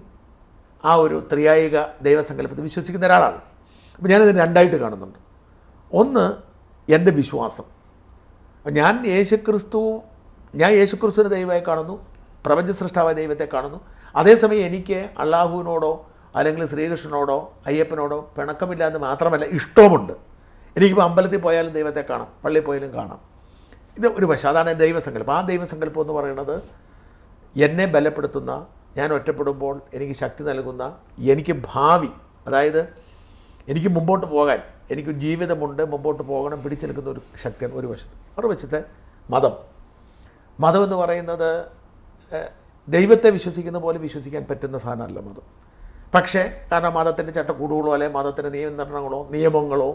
ആ ഒരു ത്രിയായിക ദൈവസങ്കല്പത്തിൽ വിശ്വസിക്കുന്ന ഒരാളാണ്. അപ്പോൾ ഞാനത് രണ്ടായിട്ട് കാണുന്നുണ്ട്. ഒന്ന് എൻ്റെ വിശ്വാസം. ഞാൻ യേശുക്രിസ്തുവിനെ ദൈവമായി കാണുന്നു, പ്രപഞ്ച സൃഷ്ടാവായ ദൈവത്തെ കാണുന്നു. അതേസമയം എനിക്ക് അള്ളാഹുവിനോടോ അല്ലെങ്കിൽ ശ്രീകൃഷ്ണനോടോ അയ്യപ്പനോടോ പിണക്കമില്ല എന്ന് മാത്രമല്ല, ഇഷ്ടവുമുണ്ട്. എനിക്കിപ്പോൾ അമ്പലത്തിൽ പോയാലും ദൈവത്തെ കാണാം, പള്ളിയിൽ പോയാലും കാണാം. ഇത് ഒരു വശം, അതാണ് എൻ്റെ ദൈവസങ്കല്പം. ആ ദൈവസങ്കല്പം എന്ന് പറയുന്നത് എന്നെ ബലപ്പെടുത്തുന്ന, ഞാൻ ഒറ്റപ്പെടുമ്പോൾ എനിക്ക് ശക്തി നൽകുന്ന, എനിക്ക് ഭാവി, അതായത് എനിക്ക് മുമ്പോട്ട് പോകാൻ, എനിക്ക് ജീവിതമുണ്ട്, മുമ്പോട്ട് പോകണം, പിടിച്ചെടുക്കുന്ന ഒരു ശക്തിയാണ് ഒരു വശത്ത്. മറുവശത്തെ മതം എന്ന് പറയുന്നത് ദൈവത്തെ വിശ്വസിക്കുന്ന പോലെ വിശ്വസിക്കാൻ പറ്റുന്ന സാധനമല്ല മതം. പക്ഷേ കാരണം മതത്തിൻ്റെ ചട്ടക്കൂടുകളോ അല്ലെങ്കിൽ മതത്തിൻ്റെ നിയന്ത്രണങ്ങളോ നിയമങ്ങളോ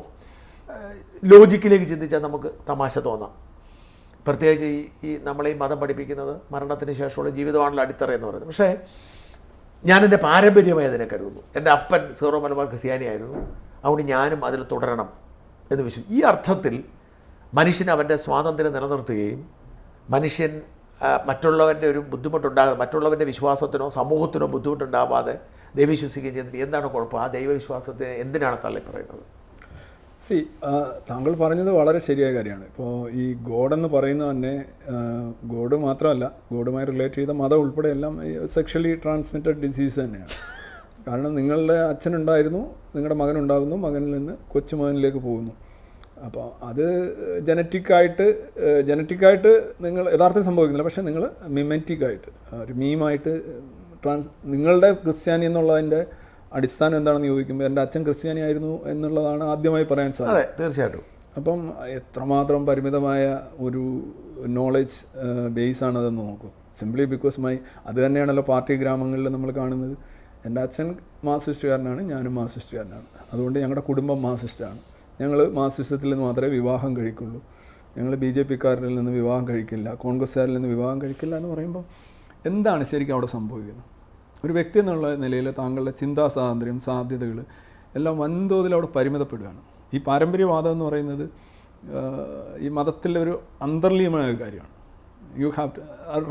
ലോജിക്കിലേക്ക് ചിന്തിച്ചാൽ നമുക്ക് തമാശ തോന്നാം. പ്രത്യേകിച്ച് ഈ നമ്മളെ ഈ മതം പഠിപ്പിക്കുന്നത് മരണത്തിന് ശേഷമുള്ള ജീവിതമാണല്ലോ അടിത്തറ എന്ന് പറയുന്നത്. പക്ഷേ ഞാനെൻ്റെ പാരമ്പര്യമായി അതിനെ കരുതുന്നു. എൻ്റെ അപ്പൻ സീറോ മലബാർ ക്രിസ്ത്യാനിയായിരുന്നു, അതുകൊണ്ട് ഞാനും അതിൽ തുടരണം എന്ന് വിശ്വസിക്കും. ഈ അർത്ഥത്തിൽ മനുഷ്യൻ അവൻ്റെ സ്വാതന്ത്ര്യം നിലനിർത്തുകയും മനുഷ്യൻ മറ്റുള്ളവൻ്റെ ഒരു ബുദ്ധിമുട്ടുണ്ടാകാതെ, മറ്റുള്ളവൻ്റെ വിശ്വാസത്തിനോ സമൂഹത്തിനോ ബുദ്ധിമുട്ടുണ്ടാവാതെ ദൈവവിശ്വസിക്കുകയും ചെയ്യുന്നത് എന്താണ് കുഴപ്പം? ആ ദൈവവിശ്വാസത്തെ എന്തിനാണ് തള്ളിപ്പറയുന്നത്? താങ്കൾ പറഞ്ഞത് വളരെ ശരിയായ കാര്യമാണ്. ഇപ്പോൾ ഈ ഗോഡെന്ന് പറയുന്നത് തന്നെ ഗോഡ് മാത്രമല്ല, ഗോഡുമായി റിലേറ്റ് ചെയ്ത മതം ഉൾപ്പെടെ എല്ലാം സെക്ഷലി ട്രാൻസ്മിറ്റഡ് ഡിസീസ് തന്നെയാണ്. കാരണം നിങ്ങളുടെ അച്ഛനുണ്ടായിരുന്നു, നിങ്ങളുടെ മകനുണ്ടാകുന്നു, മകനിൽ നിന്ന് കൊച്ചുമകനിലേക്ക് പോകുന്നു. അപ്പോൾ അത് ജനറ്റിക്കായിട്ട് നിങ്ങൾ യഥാർത്ഥത്തിൽ സംഭവിക്കുന്നില്ല. പക്ഷേ നിങ്ങൾ മിമെറ്റിക്കായിട്ട്, ഒരു മീമായിട്ട് നിങ്ങളുടെ ക്രിസ്ത്യാനി എന്നുള്ളതിൻ്റെ അടിസ്ഥാനം എന്താണെന്ന് ചോദിക്കുമ്പോൾ എൻ്റെ അച്ഛൻ ക്രിസ്ത്യാനി ആയിരുന്നു എന്നുള്ളതാണ് ആദ്യമായി പറയാൻ സാധിക്കും. തീർച്ചയായിട്ടും. അപ്പം എത്രമാത്രം പരിമിതമായ ഒരു നോളജ് ബേസാണതെന്ന് നോക്കൂ. സിംപ്ലി ബിക്കോസ് അത് തന്നെയാണല്ലോ പാർട്ടി ഗ്രാമങ്ങളിൽ നമ്മൾ കാണുന്നത്. എൻ്റെ അച്ഛൻ മാർക്സിസ്റ്റുകാരനാണ്, ഞാനും മാർക്സിസ്റ്റുകാരനാണ്, അതുകൊണ്ട് ഞങ്ങളുടെ കുടുംബം മാർക്സിസ്റ്റാണ്. ഞങ്ങൾ മാർക്സിസത്തിൽ നിന്ന് മാത്രമേ വിവാഹം കഴിക്കുള്ളൂ, ഞങ്ങൾ BJP-ക്കാരിൽ നിന്ന് വിവാഹം കഴിക്കില്ല, കോൺഗ്രസ്സുകാരിൽ നിന്ന് വിവാഹം കഴിക്കില്ല എന്ന് പറയുമ്പോൾ എന്താണ് ശരിക്കും അവിടെ സംഭവിക്കുന്നത്? ഒരു വ്യക്തി എന്നുള്ള നിലയിൽ താങ്കളുടെ ചിന്താ സ്വാതന്ത്ര്യം, സാധ്യതകൾ എല്ലാം വൻതോതിൽ അവിടെ പരിമിതപ്പെടുകയാണ്. ഈ പാരമ്പര്യവാദം എന്ന് പറയുന്നത് ഈ മതത്തിലെ ഒരു അന്തർലീനമായ ഒരു കാര്യമാണ്. You have to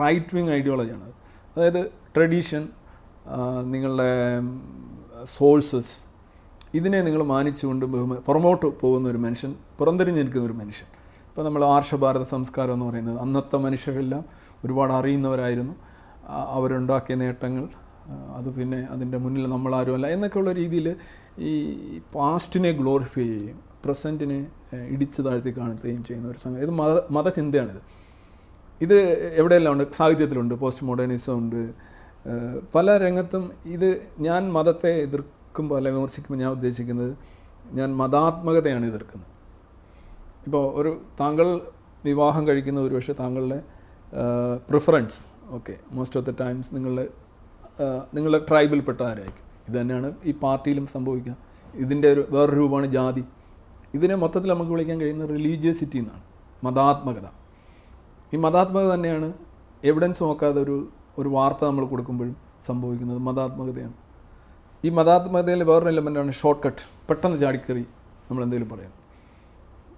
right wing ഐഡിയോളജിയാണ്. അതായത് ട്രഡീഷൻ, നിങ്ങളുടെ സോഴ്സസ്, ഇതിനെ നിങ്ങൾ മാനിച്ചുകൊണ്ട് പുറമോട്ട് പോകുന്ന ഒരു മനുഷ്യൻ, പുറംതിരിഞ്ഞ് നിൽക്കുന്ന ഒരു മനുഷ്യൻ. ഇപ്പോൾ നമ്മൾ ആർഷഭാരത സംസ്കാരം എന്ന് പറയുന്നത് അന്നത്തെ മനുഷ്യരെല്ലാം ഒരുപാട് അറിയുന്നവരായിരുന്നു, അവരുണ്ടാക്കിയ നേട്ടങ്ങൾ അത് പിന്നെ അതിൻ്റെ മുന്നിൽ നമ്മളാരുമല്ല എന്നൊക്കെയുള്ള രീതിയിൽ ഈ പാസ്റ്റിനെ ഗ്ലോറിഫൈ ചെയ്യുകയും പ്രസൻറ്റിനെ ഇടിച്ചു താഴ്ത്തി കാണുകയും ചെയ്യുന്ന ഒരു സംഗതി. ഇത് മതചിന്തയാണിത്. ഇത് എവിടെയെല്ലാം ഉണ്ട്, സാഹിത്യത്തിലുണ്ട്, പോസ്റ്റ് മോഡേണിസം ഉണ്ട്, പല രംഗത്തും. ഇത് ഞാൻ മതത്തെ എതിർക്കുമ്പോൾ അല്ലെ വിമർശിക്കുമ്പോൾ ഞാൻ ഉദ്ദേശിക്കുന്നത് ഞാൻ മതാത്മകതയാണ് എതിർക്കുന്നത്. ഇപ്പോൾ താങ്കൾ വിവാഹം കഴിക്കുന്ന ഒരുപക്ഷെ താങ്കളുടെ preference most of the times നിങ്ങളുടെ ട്രൈബിൽപ്പെട്ട ആരായിരിക്കും. ഇത് തന്നെയാണ് ഈ പാർട്ടിയിലും സംഭവിക്കുക. ഇതിൻ്റെ വേറൊരു രൂപമാണ് ജാതി. ഇതിനെ മൊത്തത്തിൽ നമുക്ക് വിളിക്കാൻ കഴിയുന്ന റിലീജിയസിറ്റി എന്നാണ്, മതാത്മകത. ഈ മതാത്മകത തന്നെയാണ് എവിഡൻസ് നോക്കാതെ ഒരു ഒരു വാർത്ത നമ്മൾ കൊടുക്കുമ്പോഴും സംഭവിക്കുന്നത് മതാത്മകതയാണ്. ഈ മതാത്മകതയിൽ വേറൊരു എലമെൻ്റാണ് ഷോർട്ട് കട്ട്. പെട്ടെന്ന് ചാടിക്കയറി നമ്മളെന്തെങ്കിലും പറയാം.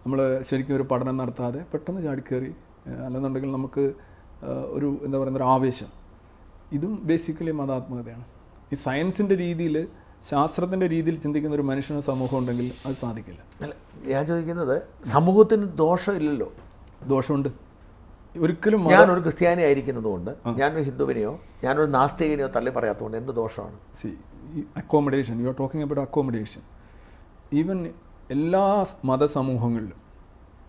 നമ്മൾ ശരിക്കും ഒരു പഠനം നടത്താതെ പെട്ടെന്ന് ചാടിക്കയറി, അല്ലെന്നുണ്ടെങ്കിൽ നമുക്ക് ഒരു എന്താ പറയുന്ന ഒരു ആവേശം, ഇതും ബേസിക്കലി മതാത്മകതയാണ്. ഈ സയൻസിൻ്റെ രീതിയിൽ, ശാസ്ത്രത്തിൻ്റെ രീതിയിൽ ചിന്തിക്കുന്ന ഒരു മനുഷ്യന് സമൂഹം ഉണ്ടെങ്കിൽ അത് സാധിക്കില്ല. അല്ല, ഞാൻ ചോദിക്കുന്നത് സമൂഹത്തിന് ദോഷമില്ലല്ലോ. ദോഷമുണ്ട്. ഒരിക്കലും ഞാനൊരു ക്രിസ്ത്യാനി ആയിരിക്കുന്നതുകൊണ്ട്, ഞാനൊരു ഹിന്ദുവിനെയോ ഞാനൊരു നാസ്തികനെയോ തള്ളി പറയാത്തതുകൊണ്ട് എന്ത് ദോഷമാണ്? Accommodation, you are talking about accommodation. Even എല്ലാ മതസമൂഹങ്ങളിലും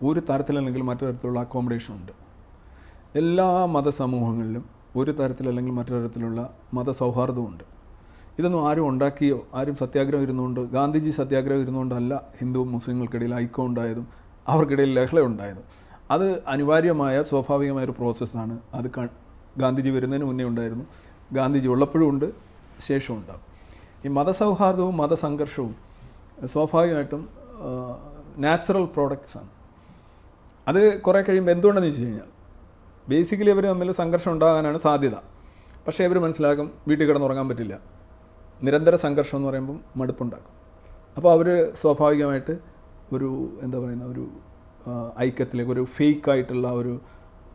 ഒരു തരത്തിലല്ലെങ്കിൽ മറ്റു തരത്തിലുള്ള അക്കോമഡേഷൻ ഉണ്ട്. എല്ലാ മതസമൂഹങ്ങളിലും ഒരു തരത്തിലല്ലെങ്കിൽ മറ്റു തരത്തിലുള്ള മതസൗഹാർദ്ദമുണ്ട്. ഇതൊന്നും ആരും ഉണ്ടാക്കിയോ, ആരും സത്യാഗ്രഹം ഇരുന്നുകൊണ്ട്, ഗാന്ധിജി സത്യാഗ്രഹം ഇരുന്നുകൊണ്ടല്ല ഹിന്ദുവും മുസ്ലിങ്ങൾക്കിടയിൽ ഐക്യം ഉണ്ടായതും അവർക്കിടയിൽ ലഹള ഉണ്ടായതും. അത് അനിവാര്യമായ സ്വാഭാവികമായൊരു പ്രോസസ്സാണ്. അത് ഗാന്ധിജി വരുന്നതിന് മുന്നേ ഉണ്ടായിരുന്നു, ഗാന്ധിജി ഉള്ളപ്പോഴും ഉണ്ട്, ശേഷവും ഉണ്ടാകും. ഈ മതസൗഹാർദ്ദവും മതസംഘർഷവും സ്വാഭാവികമായിട്ടും നാച്ചുറൽ പ്രോഡക്റ്റ്സാണ്. അത് കുറേ കഴിയുമ്പോൾ എന്തുകൊണ്ടെന്ന് വെച്ച് കഴിഞ്ഞാൽ ബേസിക്കലി അവർ തമ്മിൽ സംഘർഷം ഉണ്ടാകാനാണ് സാധ്യത. പക്ഷേ അവർ മനസ്സിലാക്കും വീട്ടിൽ കിടന്നുറങ്ങാൻ പറ്റില്ല, നിരന്തര സംഘർഷം എന്ന് പറയുമ്പം മടുപ്പുണ്ടാക്കും. അപ്പോൾ അവർ സ്വാഭാവികമായിട്ട് ഒരു എന്താ പറയുന്ന ഒരു ഐക്യത്തിലേക്ക്, ഒരു ഫേക്കായിട്ടുള്ള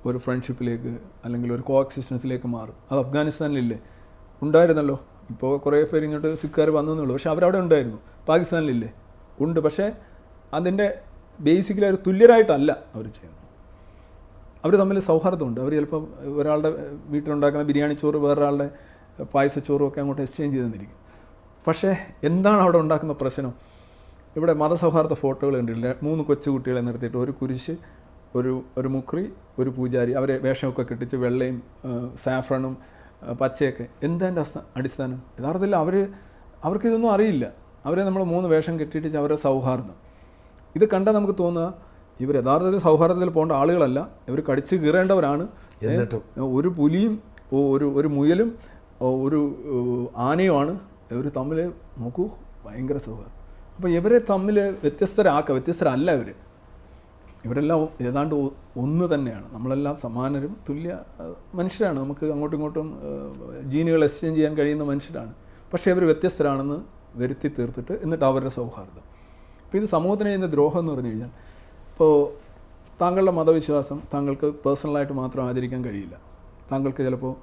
ഒരു ഫ്രണ്ട്ഷിപ്പിലേക്ക് അല്ലെങ്കിൽ ഒരു കോ എക്സിസ്റ്റൻസിലേക്ക് മാറും. അത് അഫ്ഗാനിസ്ഥാനിലില്ലേ, ഉണ്ടായിരുന്നല്ലോ. ഇപ്പോൾ കുറേ പേര് ഇങ്ങോട്ട് സിഖുകാർ വന്നതെന്നുള്ളൂ, പക്ഷേ അവരവിടെ ഉണ്ടായിരുന്നു. പാകിസ്ഥാനിലില്ലേ, ഉണ്ട്. പക്ഷേ അതിൻ്റെ ബേസിക്കലി അവർ തുല്യരായിട്ടല്ല അവർ ചെയ്യുന്നത്. അവർ തമ്മിൽ സൗഹാർദ്ദമുണ്ട്. അവർ ചിലപ്പം ഒരാളുടെ വീട്ടിലുണ്ടാക്കുന്ന ബിരിയാണി ചോറ് വേറൊരാളുടെ പായസച്ചോറും ഒക്കെ അങ്ങോട്ട് എക്സ്ചേഞ്ച് ചെയ്ത് തന്നിരിക്കും. പക്ഷേ എന്താണ് അവിടെ ഉണ്ടാക്കുന്ന പ്രശ്നം? ഇവിടെ മതസൗഹാർദ്ദ ഫോട്ടോകൾ കണ്ടിട്ടില്ല. 3 കൊച്ചുകുട്ടികളെ നിർത്തിയിട്ട് ഒരു കുരിശ്, ഒരു മുക്രി, ഒരു പൂജാരി, അവരെ വേഷമൊക്കെ കെട്ടിച്ച് വെള്ളയും സാഫ്രണും പച്ചയൊക്കെ. എന്താ അടിസ്ഥാനം? യഥാർത്ഥത്തിൽ അവർക്കിതൊന്നും അറിയില്ല. അവരെ നമ്മൾ 3 വേഷം കെട്ടിയിട്ട് അവരുടെ സൗഹാർദ്ദം. ഇത് കണ്ടാൽ നമുക്ക് തോന്നുക ഇവർ യഥാർത്ഥത്തിൽ സൗഹാർദ്ദത്തിൽ പോകേണ്ട ആളുകളല്ല, ഇവർ കടിച്ച് കീറേണ്ടവരാണ്. ഒരു പുലിയും ഒരു മുയലും ഒരു ആനയുമാണ് ഇവർ തമ്മിൽ. നോക്കൂ, ഭയങ്കര സൗഹാർദ്ദം. അപ്പോൾ ഇവരെ തമ്മിൽ വ്യത്യസ്തരല്ല ഇവരെല്ലാം ഏതാണ്ട് ഒന്ന് തന്നെയാണ്. നമ്മളെല്ലാം സമാനരും തുല്യ മനുഷ്യരാണ്. നമുക്ക് അങ്ങോട്ടും ഇങ്ങോട്ടും ജീനുകൾ എക്സ്ചേഞ്ച് ചെയ്യാൻ കഴിയുന്ന മനുഷ്യരാണ്. പക്ഷേ ഇവർ വ്യത്യസ്തരാണെന്ന് വരുത്തി തീർത്തിട്ട് എന്നിട്ട് അവരുടെ സൗഹാർദ്ദം. അപ്പോൾ ഇത് സമൂഹത്തിന് ചെയ്യുന്ന ദ്രോഹം എന്ന് പറഞ്ഞു കഴിഞ്ഞാൽ, ഇപ്പോൾ താങ്കളുടെ മതവിശ്വാസം താങ്കൾക്ക് പേഴ്സണലായിട്ട് മാത്രം ആചരിക്കാൻ കഴിയില്ല. താങ്കൾക്ക് ചിലപ്പോൾ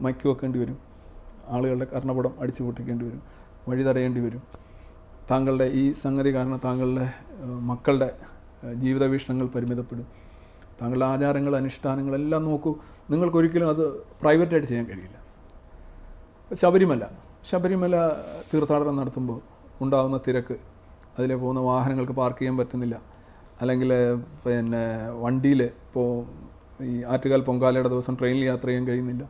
മൈക്ക് വെക്കേണ്ടി വരും, ആളുകളുടെ കർണപടം അടിച്ചു പൊട്ടിക്കേണ്ടി വരും, വഴി തടയേണ്ടി വരും. താങ്കളുടെ ഈ സംഗതി കാരണം താങ്കളുടെ മക്കളുടെ ജീവിത വീക്ഷണങ്ങൾ പരിമിതപ്പെടും. താങ്കളുടെ ആചാരങ്ങൾ, അനുഷ്ഠാനങ്ങളെല്ലാം നോക്കൂ, നിങ്ങൾക്കൊരിക്കലും അത് പ്രൈവറ്റായിട്ട് ചെയ്യാൻ കഴിയില്ല. ശബരിമല തീർത്ഥാടനം നടത്തുമ്പോൾ ഉണ്ടാകുന്ന തിരക്ക്, അതിലെ പോകുന്ന വാഹനങ്ങൾക്ക് പാർക്ക് ചെയ്യാൻ പറ്റുന്നില്ല, അല്ലെങ്കിൽ പിന്നെ വണ്ടിയിൽ ഇപ്പോൾ ഈ ആറ്റുകാൽ പൊങ്കാലയുടെ ദിവസം ട്രെയിനിൽ യാത്ര ചെയ്യാൻ കഴിയുന്നില്ല,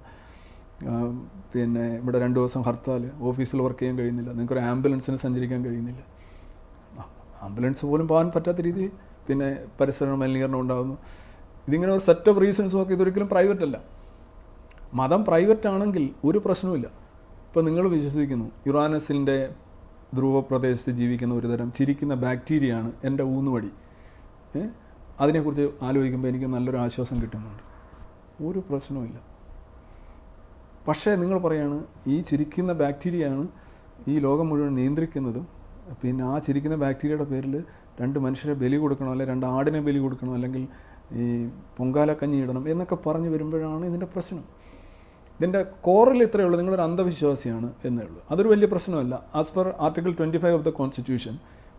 പിന്നെ ഇവിടെ 2 ദിവസം ഹർത്താൽ, ഓഫീസിൽ വർക്ക് ചെയ്യാൻ കഴിയുന്നില്ല, നിങ്ങൾക്കൊരു ആംബുലൻസിന് സഞ്ചരിക്കാൻ കഴിയുന്നില്ല, ആംബുലൻസ് പോലും പോകാൻ പറ്റാത്ത രീതിയിൽ പിന്നെ പരിസര മലിനീകരണം ഉണ്ടാകുന്നു. ഇതിങ്ങനെ ഒരു സെറ്റ് ഓഫ് റീസൺസും ഒക്കെ ഇതൊരിക്കലും പ്രൈവറ്റ് അല്ല. മതം പ്രൈവറ്റ് ആണെങ്കിൽ ഒരു പ്രശ്നവുമില്ല. ഇപ്പോൾ നിങ്ങൾ വിശ്വസിക്കുന്നു യുറാനസിൻ്റെ ധ്രുവ പ്രദേശത്ത് ജീവിക്കുന്ന ഒരുതരം ചിരിക്കുന്ന ബാക്ടീരിയയാണ് എൻ്റെ ഊന്നുവടി, അതിനെക്കുറിച്ച് ആലോചിക്കുമ്പോൾ എനിക്ക് നല്ലൊരു ആശ്വാസം കിട്ടുന്നുണ്ട്. ഒരു പ്രശ്നവുമില്ല. പക്ഷേ നിങ്ങൾ പറയാണ് ഈ ചിരിക്കുന്ന ബാക്ടീരിയയാണ് ഈ ലോകം മുഴുവൻ നിയന്ത്രിക്കുന്നതും, പിന്നെ ആ ചിരിക്കുന്ന ബാക്ടീരിയയുടെ പേരിൽ 2 മനുഷ്യരെ ബലി കൊടുക്കണം, അല്ലെങ്കിൽ 2 ആടിനെ ബലി കൊടുക്കണം, അല്ലെങ്കിൽ ഈ പൊങ്കാല കഞ്ഞി ഇടണം എന്നൊക്കെ പറഞ്ഞു വരുമ്പോഴാണ് ഇതിൻ്റെ പ്രശ്നം. ഇതിൻ്റെ കോറിൽ ഇത്രയേ ഉള്ളൂ, നിങ്ങളൊരു അന്ധവിശ്വാസിയാണ് എന്നേ ഉള്ളൂ. അതൊരു വലിയ പ്രശ്നമല്ല. As per article 25 of the constitution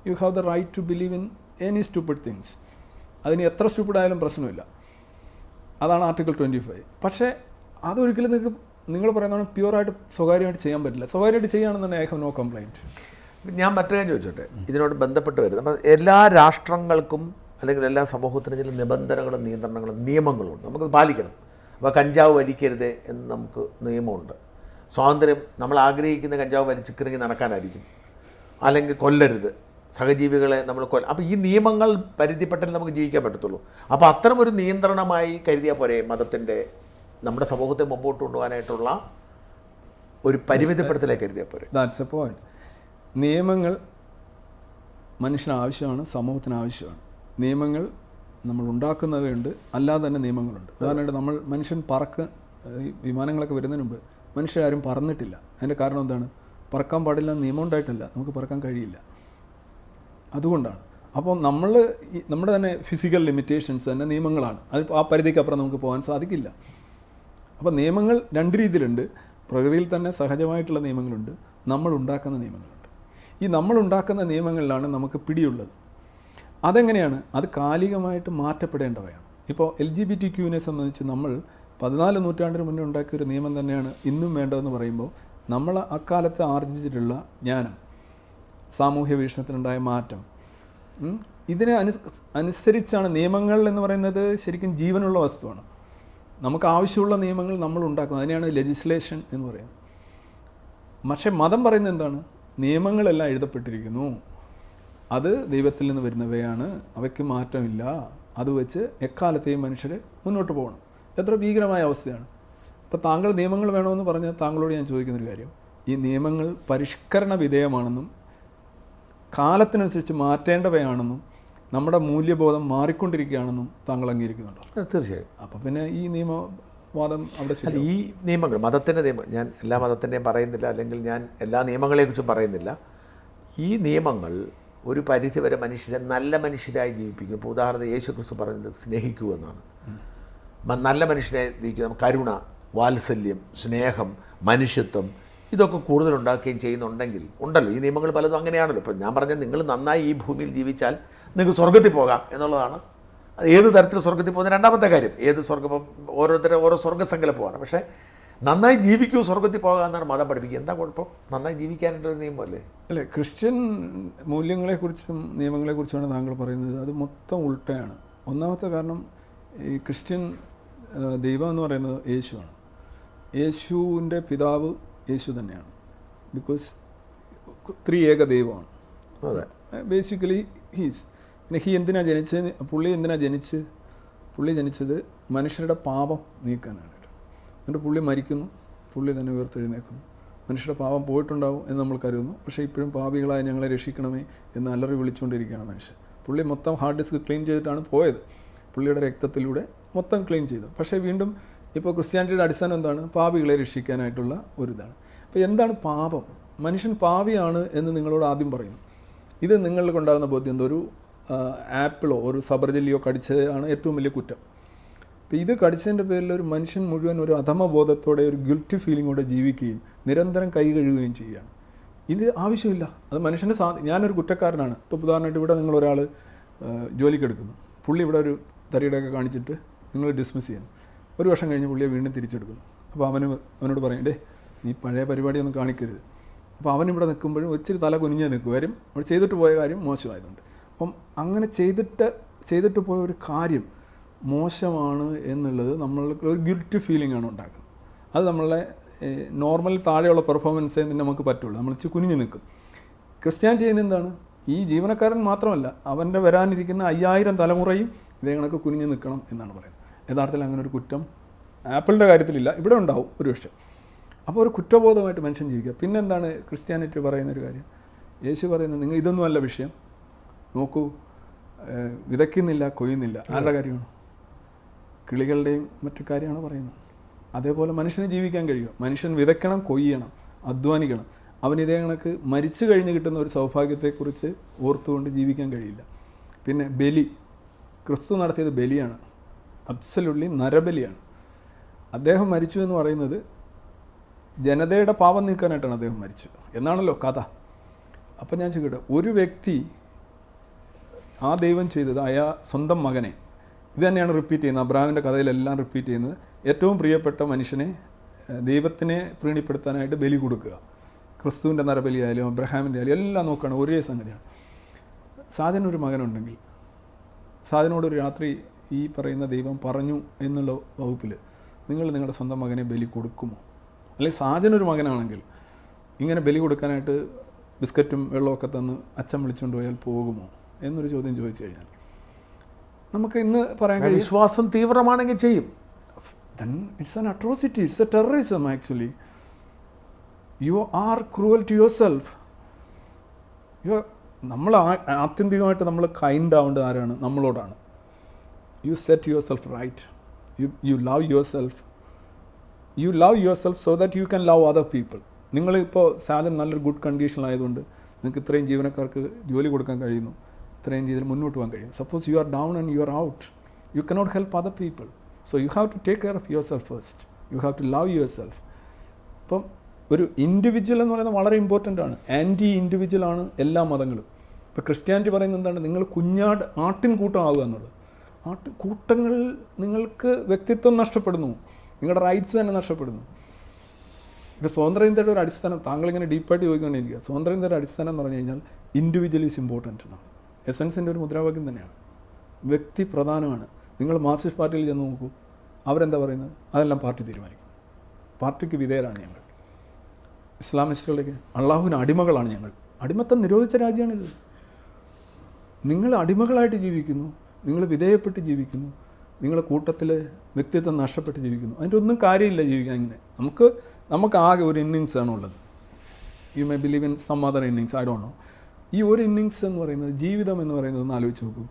you have the right to believe in any stupid things. അതിന് എത്ര സ്റ്റുപ്പിഡ് ആയാലും പ്രശ്നമില്ല. അതാണ് ആർട്ടിക്കിൾ 25. പക്ഷേ അതൊരിക്കലും നിങ്ങൾ പറയുന്നതാണ് പ്യുവറായിട്ട് സ്വകാര്യമായിട്ട് ചെയ്യാൻ പറ്റില്ല. സ്വകാര്യമായിട്ട് ചെയ്യുകയാണെന്നുണ്ടെങ്കിൽ ഐ ഹാവ് നോ കംപ്ലൈൻറ്റ്. ഞാൻ മറ്റൊരു കാര്യം ചോദിച്ചോട്ടെ, ഇതിനോട് ബന്ധപ്പെട്ട് വരുന്നത് നമ്മൾ എല്ലാ രാഷ്ട്രങ്ങൾക്കും അല്ലെങ്കിൽ എല്ലാ സമൂഹത്തിനും ചില നിബന്ധനകളും നിയന്ത്രണങ്ങളും നിയമങ്ങളും ഉണ്ട്, നമുക്ക് പാലിക്കണം. അപ്പോൾ കഞ്ചാവ് വലിക്കരുത് എന്ന് നമുക്ക് നിയമമുണ്ട്. സ്വാതന്ത്ര്യം, നമ്മൾ ആഗ്രഹിക്കുന്ന കഞ്ചാവ് വലിച്ചിറങ്ങി നടക്കാനായിരിക്കും, അല്ലെങ്കിൽ കൊല്ലരുത്, സഹജീവികളെ നമ്മൾ അപ്പോൾ ഈ നിയമങ്ങൾ പരിധിപ്പെട്ടാൽ നമുക്ക് ജീവിക്കാൻ പറ്റത്തുള്ളൂ. അപ്പോൾ അത്തരമൊരു നിയന്ത്രണമായി കരുതിയാൽ പോരെ മതത്തിൻ്റെ നമ്മുടെ സമൂഹത്തെ മുമ്പോട്ട് കൊണ്ടുപോകാനായിട്ടുള്ള ഒരു പരിമിതപ്പെടുത്തലേക്ക് കരുതിയാൽ പോരെ? That's A point. നിയമങ്ങൾ മനുഷ്യന് ആവശ്യമാണ്, സമൂഹത്തിന് ആവശ്യമാണ്. നിയമങ്ങൾ നമ്മൾ ഉണ്ടാക്കുന്നവയുണ്ട്, അല്ലാതെ തന്നെ നിയമങ്ങളുണ്ട്. ഉദാഹരണമായിട്ട് മനുഷ്യൻ ഈ വിമാനങ്ങളൊക്കെ വരുന്നതിന് മുമ്പ് മനുഷ്യരാരും പറന്നിട്ടില്ല. അതിൻ്റെ കാരണം എന്താണ്? പറക്കാൻ പാടില്ല നിയമം ഉണ്ടായിട്ടല്ല, നമുക്ക് പറക്കാൻ കഴിയില്ല, അതുകൊണ്ടാണ്. അപ്പോൾ നമ്മുടെ തന്നെ ഫിസിക്കൽ ലിമിറ്റേഷൻസ് തന്നെ നിയമങ്ങളാണ്. അത് ആ പരിധിക്കപ്പുറം നമുക്ക് പോകാൻ സാധിക്കില്ല. അപ്പോൾ നിയമങ്ങൾ രണ്ട് രീതിയിലുണ്ട്. പ്രകൃതിയിൽ തന്നെ സഹജമായിട്ടുള്ള നിയമങ്ങളുണ്ട്, നമ്മൾ ഉണ്ടാക്കുന്ന നിയമങ്ങളുണ്ട്. ഈ നമ്മൾ ഉണ്ടാക്കുന്ന നിയമങ്ങളിലാണ് നമുക്ക് പിടിയുള്ളത്. അതെങ്ങനെയാണ്? അത് കാലികമായിട്ട് മാറ്റപ്പെടേണ്ടവയാണ്. ഇപ്പോൾ LGBTQ സംബന്ധിച്ച് നമ്മൾ 14 നൂറ്റാണ്ടിന് മുന്നേ ഉണ്ടാക്കിയൊരു നിയമം തന്നെയാണ് ഇന്നും വേണ്ടതെന്ന് പറയുമ്പോൾ നമ്മൾ അക്കാലത്ത് ആർജിച്ചിട്ടുള്ള ജ്ഞാനം, സാമൂഹ്യ വീക്ഷണത്തിനുണ്ടായ മാറ്റം, ഇതിനെ അനുസരിച്ചാണ് നിയമങ്ങൾ എന്ന് പറയുന്നത്. ശരിക്കും ജീവനുള്ള വസ്തുവാണ്. നമുക്ക് ആവശ്യമുള്ള നിയമങ്ങൾ നമ്മൾ ഉണ്ടാക്കുന്നത്, അതിനെയാണ് ലെജിസ്ലേഷൻ എന്ന് പറയുന്നത്. പക്ഷേ മതം പറയുന്നത് എന്താണ്? നിയമങ്ങളെല്ലാം എഴുതപ്പെട്ടിരിക്കുന്നു, അത് ദൈവത്തിൽ നിന്ന് വരുന്നവയാണ്, അവയ്ക്ക് മാറ്റമില്ല, അത് വെച്ച് എക്കാലത്തെയും മനുഷ്യർ മുന്നോട്ട് പോകണം. എത്ര ഭീകരമായ അവസ്ഥയാണ്. ഇപ്പോൾ താങ്കൾ നിയമങ്ങൾ വേണമെന്ന് പറഞ്ഞാൽ താങ്കളോട് ഞാൻ ചോദിക്കുന്നൊരു കാര്യം, ഈ നിയമങ്ങൾ പരിഷ്കരണ വിധേയമാണെന്നും കാലത്തിനനുസരിച്ച് മാറ്റേണ്ടവയാണെന്നും നമ്മുടെ മൂല്യബോധം മാറിക്കൊണ്ടിരിക്കുകയാണെന്നും താങ്കൾ അംഗീകരിക്കുന്നുണ്ടോ? തീർച്ചയായും. അപ്പോൾ പിന്നെ ഈ നിയമവാദം അവിടെ ശരി. ഈ നിയമങ്ങൾ, മതത്തിൻ്റെ നിയമം, ഞാൻ എല്ലാ മതത്തിൻ്റെയും പറയുന്നില്ല, അല്ലെങ്കിൽ ഞാൻ എല്ലാ നിയമങ്ങളെക്കുറിച്ചും പറയുന്നില്ല. ഈ നിയമങ്ങൾ ഒരു പരിധിവരെ മനുഷ്യരെ നല്ല മനുഷ്യരായി ജീവിപ്പിക്കും. ഇപ്പോൾ ഉദാഹരണത്തിന് യേശു ക്രിസ്തു പറയുന്നത് സ്നേഹിക്കൂ എന്നാണ്. നല്ല മനുഷ്യരായി ജീവിക്കുക, കരുണ, വാത്സല്യം, സ്നേഹം, മനുഷ്യത്വം, ഇതൊക്കെ കൂടുതലുണ്ടാക്കുകയും ചെയ്യുന്നുണ്ടെങ്കിൽ ഉണ്ടല്ലോ. ഈ നിയമങ്ങൾ പലതും അങ്ങനെയാണല്ലോ. ഇപ്പോൾ ഞാൻ പറഞ്ഞത്, നിങ്ങൾ നന്നായി ഈ ഭൂമിയിൽ ജീവിച്ചാൽ നിങ്ങൾക്ക് സ്വർഗ്ഗത്തിൽ പോകാം എന്നുള്ളതാണ്. അത് ഏത് തരത്തിൽ സ്വർഗ്ഗത്തിൽ പോകുന്ന രണ്ടാമത്തെ കാര്യം. ഏത് സ്വർഗ്ഗം, ഓരോരുത്തരും ഓരോ സ്വർഗ്ഗസങ്കല്പമാണ്. പക്ഷേ നന്നായി ജീവിക്കൂ, സ്വർഗ്ഗത്തിൽ പോകാം എന്നാണ് മതം പഠിപ്പിക്കുക. എന്താ കുഴപ്പം? നന്നായി ജീവിക്കാനായിട്ടൊരു നിയമമല്ലേ? അല്ലേ, ക്രിസ്ത്യൻ മൂല്യങ്ങളെക്കുറിച്ചും നിയമങ്ങളെക്കുറിച്ചുമാണ് താങ്കൾ പറയുന്നത്. അത് മൊത്തം ഉൾട്ടയാണ്. ഒന്നാമത്തെ കാരണം, ഈ ക്രിസ്ത്യൻ ദൈവം എന്ന് പറയുന്നത് യേശുവാണ്. യേശുവിൻ്റെ പിതാവ് യേശു തന്നെയാണ്. ബിക്കോസ് ത്രിയേക ദൈവമാണ്. അതെ, ബേസിക്കലി ഹീസ്. പിന്നെ എന്തിനാണ് ജനിച്ചത്? പുള്ളി ജനിച്ചത് മനുഷ്യരുടെ പാപം നീക്കാനായിട്ട്. എന്നിട്ട് പുള്ളി മരിക്കുന്നു, പുള്ളി തന്നെ ഉയർത്തെഴുന്നേക്കുന്നു. മനുഷ്യരുടെ പാപം പോയിട്ടുണ്ടാവും എന്ന് നമ്മൾ കരുതുന്നു. പക്ഷേ ഇപ്പോഴും പാപികളായ ഞങ്ങളെ രക്ഷിക്കണമേ എന്ന് അലറി വിളിച്ചുകൊണ്ടിരിക്കുകയാണ് മനുഷ്യൻ. പുള്ളി മൊത്തം ഹാർഡ് ഡിസ്ക് ക്ലീൻ ചെയ്തിട്ടാണ് പോയത്. പുള്ളിയുടെ രക്തത്തിലൂടെ മൊത്തം ക്ലീൻ ചെയ്തു. പക്ഷേ വീണ്ടും ഇപ്പോൾ ക്രിസ്ത്യാനിറ്റിയുടെ അടിസ്ഥാനം എന്താണ്? പാപികളെ രക്ഷിക്കാനായിട്ടുള്ള ഒരിതാണ്. അപ്പോൾ എന്താണ് പാപം? മനുഷ്യൻ പാപിയാണ് എന്ന് നിങ്ങളോട് ആദ്യം പറയുന്നു. ഇത് നിങ്ങൾക്ക് ഉണ്ടാകുന്ന ബോധ്യം എന്തോ, ഒരു ആപ്പിളോ ഒരു സബർജല്ലിയോ കടിച്ചതാണ് ഏറ്റവും വലിയ കുറ്റം. അപ്പോൾ ഇത് കടിച്ചതിൻ്റെ പേരിൽ ഒരു മനുഷ്യൻ മുഴുവൻ ഒരു അധമബോധത്തോടെ, ഒരു ഗിൽറ്റി ഫീലിങ്ങോടെ ജീവിക്കുകയും നിരന്തരം കൈ കഴുകുകയും ചെയ്യുകയാണ്. ഇത് ആവശ്യമില്ല. അത് മനുഷ്യന് ഞാനൊരു കുറ്റക്കാരനാണ്. ഇപ്പോൾ ഉദാഹരണമായിട്ട് ഇവിടെ നിങ്ങളൊരാൾ ജോലിക്കെടുക്കുന്നു. പുള്ളി ഇവിടെ ഒരു തരികിടയൊക്കെ കാണിച്ചിട്ട് നിങ്ങൾ ഡിസ്മിസ് ചെയ്യുന്നു. ഒരു വർഷം കഴിഞ്ഞ് പുള്ളിയെ വീണ്ടും തിരിച്ചെടുക്കുന്നു. അപ്പോൾ അവനോട് പറയും, നീ പഴയ പരിപാടിയൊന്നും കാണിക്കരുത്. അപ്പോൾ അവനിവിടെ നിൽക്കുമ്പോഴും ഒത്തിരി തല കുനിഞ്ഞ് നിൽക്കുമാരും അവിടെ ചെയ്തിട്ട് പോയ കാര്യം മോശമായതുകൊണ്ട്. അപ്പം അങ്ങനെ ചെയ്തിട്ട് പോയ ഒരു കാര്യം മോശമാണ് എന്നുള്ളത് നമ്മൾക്ക് ഒരു ഗിൽറ്റി ഫീലിംഗ് ആണ് ഉണ്ടാക്കുന്നത്. അത് നമ്മളെ നോർമൽ താഴെയുള്ള പെർഫോമൻസേ നമുക്ക് പറ്റുള്ളൂ. നമ്മൾ കുനിഞ്ഞ് നിൽക്കും. ക്രിസ്ത്യാനിറ്റി ചെയ്യുന്നത് എന്താണ്? ഈ ജീവനക്കാരൻ മാത്രമല്ല, അവൻ്റെ വരാനിരിക്കുന്ന 5000 തലമുറയും ഇതേ കണക്ക് കുനിഞ്ഞ് നിൽക്കണം എന്നാണ് പറയുന്നത്. യഥാർത്ഥത്തിൽ അങ്ങനെ ഒരു കുറ്റം ആപ്പിളിൻ്റെ കാര്യത്തിലില്ല, ഇവിടെ ഉണ്ടാവും ഒരു പക്ഷേ. അപ്പോൾ ഒരു കുറ്റബോധമായിട്ട് മനുഷ്യൻ ജീവിക്കുക. പിന്നെന്താണ് ക്രിസ്ത്യാനിറ്റി പറയുന്നൊരു കാര്യം? യേശു പറയുന്നത്, നിങ്ങൾ ഇതൊന്നുമല്ല വിഷയം, നോക്കൂ, വിതയ്ക്കുന്നില്ല, കൊയ്യുന്നില്ല. ആരുടെ കാര്യമാണ്? കിളികളുടെയും മറ്റു കാര്യമാണ് പറയുന്നത്. അതേപോലെ മനുഷ്യന് ജീവിക്കാൻ കഴിയുമോ? മനുഷ്യൻ വിതയ്ക്കണം, കൊയ്യണം, അധ്വാനിക്കണം. അവനിതേ കണക്ക് മരിച്ചു കഴിഞ്ഞ് കിട്ടുന്ന ഒരു സൗഭാഗ്യത്തെക്കുറിച്ച് ഓർത്തുകൊണ്ട് ജീവിക്കാൻ കഴിയില്ല. പിന്നെ ബലി, ക്രിസ്തു നടത്തിയത് ബലിയാണ്, അബ്സല്യൂട്ട്ലി നരബലിയാണ്. അദ്ദേഹം മരിച്ചു എന്ന് പറയുന്നത് ജനതയുടെ പാപം നീക്കാനായിട്ടാണ് അദ്ദേഹം മരിച്ചത് എന്നാണല്ലോ കഥ. അപ്പം ഞാൻ ചോദിക്കട്ടെ, ഒരു വ്യക്തി ആ ദൈവം ചെയ്തത് സ്വന്തം മകനെ, ഇത് തന്നെയാണ് റിപ്പീറ്റ് ചെയ്യുന്നത്, അബ്രഹാമിൻ്റെ കഥയിലെല്ലാം റിപ്പീറ്റ് ചെയ്യുന്നത്, ഏറ്റവും പ്രിയപ്പെട്ട മനുഷ്യനെ ദൈവത്തിനെ പ്രീണിപ്പെടുത്താനായിട്ട് ബലി കൊടുക്കുക. ക്രിസ്തുവിൻ്റെ നരബലി ആയാലും അബ്രഹാമിൻ്റെ ആയാലും എല്ലാം നോക്കുകയാണ്, ഒരേ സംഗതിയാണ്. സാധനൊരു മകനുണ്ടെങ്കിൽ സാധനോടൊരു രാത്രി ഈ പറയുന്ന ദൈവം പറഞ്ഞു എന്നുള്ള വകുപ്പിൽ നിങ്ങൾ നിങ്ങളുടെ സ്വന്തം മകനെ ബലി കൊടുക്കുമോ? അല്ലെങ്കിൽ സാജനൊരു മകനാണെങ്കിൽ ഇങ്ങനെ ബലി കൊടുക്കാനായിട്ട് ബിസ്ക്കറ്റും വെള്ളമൊക്കെ തന്ന് അച്ഛൻ വിളിച്ചുകൊണ്ട് പോയാൽ പോകുമോ എന്നൊരു ചോദ്യം ചോദിച്ചു കഴിഞ്ഞാൽ നമുക്ക് ഇന്ന് പറയാൻ കഴിയും, വിശ്വാസം തീവ്രമാണെങ്കിൽ ചെയ്യും. then it's an atrocity, it's a terrorism actually. You are cruel to yourself. നമ്മൾ ആത്യന്തികമായിട്ട് നമ്മൾ കൈൻഡ് ആവേണ്ടത് ആരാണ്? നമ്മളോടാണ്. You set yourself right, you love yourself, you love yourself so that you can love other people. നിങ്ങളിപ്പോൾ സാലം നല്ലൊരു good കണ്ടീഷനിലായതുകൊണ്ട് നിങ്ങൾക്ക് ഇത്രയും ജീവനക്കാർക്ക് ജോലി കൊടുക്കാൻ കഴിയുന്നു, ഇത്രയും രീതിയിൽ മുന്നോട്ട് പോകാൻ കഴിയും. Suppose you are down and you are out, you cannot help other people. So you have to take care of yourself first. You have to love yourself. അപ്പം ഒരു ഇൻഡിവിജ്വൽ എന്ന് പറയുന്നത് വളരെ ഇമ്പോർട്ടൻ്റ് ആണ്. Anti ഇൻഡിവിജ്വലാണ് എല്ലാ മതങ്ങളും. ഇപ്പോൾ Christianity പറയുന്നത് എന്താണ്? നിങ്ങൾ ആട്ടിൻ കൂട്ടമാവുക എന്നുള്ളത്. കൂട്ടങ്ങളിൽ നിങ്ങൾക്ക് വ്യക്തിത്വം നഷ്ടപ്പെടുന്നു, നിങ്ങളുടെ റൈറ്റ്സ് തന്നെ നഷ്ടപ്പെടുന്നു. ഇപ്പോൾ സ്വാതന്ത്ര്യത്തിൻ്റെ ഒരു അടിസ്ഥാനം താങ്കളിങ്ങനെ ഡീപ്പായിട്ട് ചോദിക്കൊണ്ടിരിക്കുക. സ്വാതന്ത്ര്യത്തിൻ്റെ അടിസ്ഥാനം എന്ന് പറഞ്ഞു കഴിഞ്ഞാൽ ഇൻഡിവിജ്വൽ ഈസ് ഇമ്പോർട്ടൻ്റ് എന്നാണ്. എസൻസിൻ്റെ ഒരു മുദ്രാവാക്യം തന്നെയാണ്. വ്യക്തി പ്രധാനമാണ്. നിങ്ങൾ മാർക്സിസ്റ്റ് പാർട്ടിയിൽ ചെന്ന് നോക്കൂ, അവരെന്താ പറയുന്നത്? അതെല്ലാം പാർട്ടി തീരുമാനിക്കും. പാർട്ടിക്ക് വിധേയരാണ് ഞങ്ങൾ. ഇസ്ലാമിസ്റ്റുകളിലേക്ക് അള്ളാഹുവിന് അടിമകളാണ് ഞങ്ങൾ. അടിമത്തം നിരോധിച്ച രാജ്യമാണിത്. നിങ്ങൾ അടിമകളായിട്ട് ജീവിക്കുന്നു, നിങ്ങൾ വിധേയപ്പെട്ട് ജീവിക്കുന്നു, നിങ്ങളുടെ കൂട്ടത്തിൽ വ്യക്തിത്വം നഷ്ടപ്പെട്ട് ജീവിക്കുന്നു. അതിൻ്റെ ഒന്നും കാര്യമില്ല ജീവിക്കാൻ. ഇങ്ങനെ നമുക്ക് ആകെ ഒരു ഇന്നിങ്സാണ് ഉള്ളത്. You may believe in some other innings, I don't know. ഈ ഒരു ഇന്നിങ്സ് എന്ന് പറയുന്നത്, ജീവിതം എന്ന് പറയുന്നത് ഒന്ന് ആലോചിച്ച് നോക്കൂ.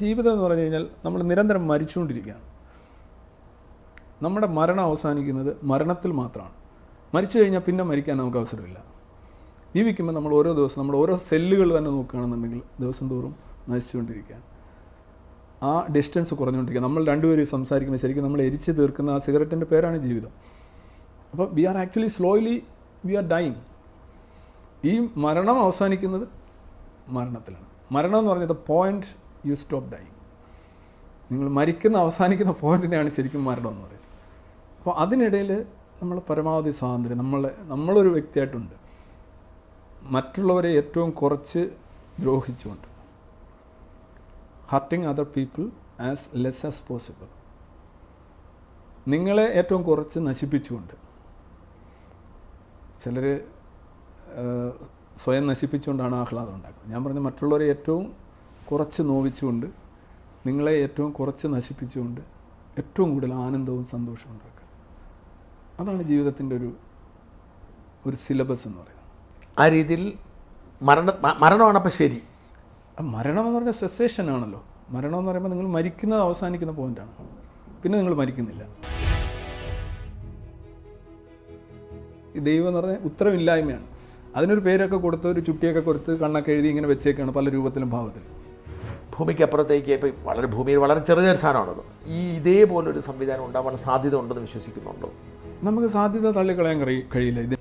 ജീവിതം എന്ന് പറഞ്ഞു കഴിഞ്ഞാൽ നമ്മൾ നിരന്തരം മരിച്ചുകൊണ്ടിരിക്കുകയാണ്. നമ്മുടെ മരണം അവസാനിക്കുന്നത് മരണത്തിൽ മാത്രമാണ്. മരിച്ചു കഴിഞ്ഞാൽ പിന്നെ മരിക്കാൻ നമുക്ക് അവസരമില്ല. ജീവിക്കുമ്പോൾ നമ്മൾ ഓരോ ദിവസം നമ്മൾ ഓരോ സെല്ലുകൾ തന്നെ നോക്കുകയാണെന്നുണ്ടെങ്കിൽ ദിവസം തോറും നശിച്ചുകൊണ്ടിരിക്കുകയാണ്. ആ ഡിസ്റ്റൻസ് കുറഞ്ഞുകൊണ്ടിരിക്കുക. നമ്മൾ രണ്ടുപേരും സംസാരിക്കുമ്പോൾ ശരിക്കും നമ്മൾ എരിച്ച് തീർക്കുന്ന ആ സിഗരറ്റിൻ്റെ പേരാണ് ജീവിതം. അപ്പോൾ we are actually slowly we are dying. ഈ മരണം അവസാനിക്കുന്നത് മരണത്തിലാണ്. മരണം എന്ന് പറഞ്ഞത് പോയിൻ്റ് യു സ്റ്റോപ്പ് ഡൈയിങ്. നിങ്ങൾ അവസാനിക്കുന്ന പോയിൻറ്റിനെയാണ് ശരിക്കും മരണം എന്ന് പറയുന്നത്. അപ്പോൾ അതിനിടയിൽ നമ്മൾ പരമാവധി സ്വാതന്ത്ര്യം നമ്മളൊരു വ്യക്തിയായിട്ടുണ്ട്. മറ്റുള്ളവരെ ഏറ്റവും കുറച്ച് ദ്രോഹിച്ചുകൊണ്ട്, hurting other people as less as possible, നിങ്ങളെ ഏറ്റവും കുറച്ച് നശിപ്പിച്ചുകൊണ്ട്. ചിലർ സ്വയം നശിപ്പിച്ചുകൊണ്ടാണ് ആഹ്ലാദം ഉണ്ടാക്കുന്നത്. ഞാൻ പറഞ്ഞ മറ്റുള്ളവരെ ഏറ്റവും കുറച്ച് നോവിച്ചുകൊണ്ട്, നിങ്ങളെ ഏറ്റവും കുറച്ച് നശിപ്പിച്ചുകൊണ്ട് ഏറ്റവും കൂടുതൽ ആനന്ദവും സന്തോഷവും ഉണ്ടാക്കുക. അതാണ് ജീവിതത്തിൻ്റെ ഒരു സിലബസ് എന്ന് പറയുന്നത്. ആ രീതിയിൽ മരണമാണ് അപ്പം ശരി. മരണം എന്ന് പറഞ്ഞാൽ സെസേഷൻ ആണല്ലോ. മരണം എന്ന് പറയുമ്പോൾ നിങ്ങൾ മരിക്കുന്നത് അവസാനിക്കുന്ന പോയിൻ്റാണ്. പിന്നെ നിങ്ങൾ മരിക്കുന്നില്ല. ഈ ദൈവം എന്ന് പറഞ്ഞാൽ ഉത്തരവില്ലായ്മയാണ്. അതിനൊരു പേരൊക്കെ കൊടുത്ത് ഒരു ചുട്ടിയൊക്കെ കൊടുത്ത് കണ്ണൊക്കെ എഴുതി ഇങ്ങനെ വെച്ചേക്കാണ് പല രൂപത്തിലും ഭാവത്തിലും. ഭൂമിക്കപ്പുറത്തേക്ക് ഇപ്പോൾ ഭൂമിയിൽ വളരെ ചെറിയൊരു സാധനമാണല്ലോ. ഇതേപോലൊരു സംവിധാനം ഉണ്ടാവാൻ സാധ്യത ഉണ്ടെന്ന് വിശ്വസിക്കുന്നുണ്ടോ? നമുക്ക് സാധ്യത തള്ളിക്കളയാൻ കഴിയില്ല.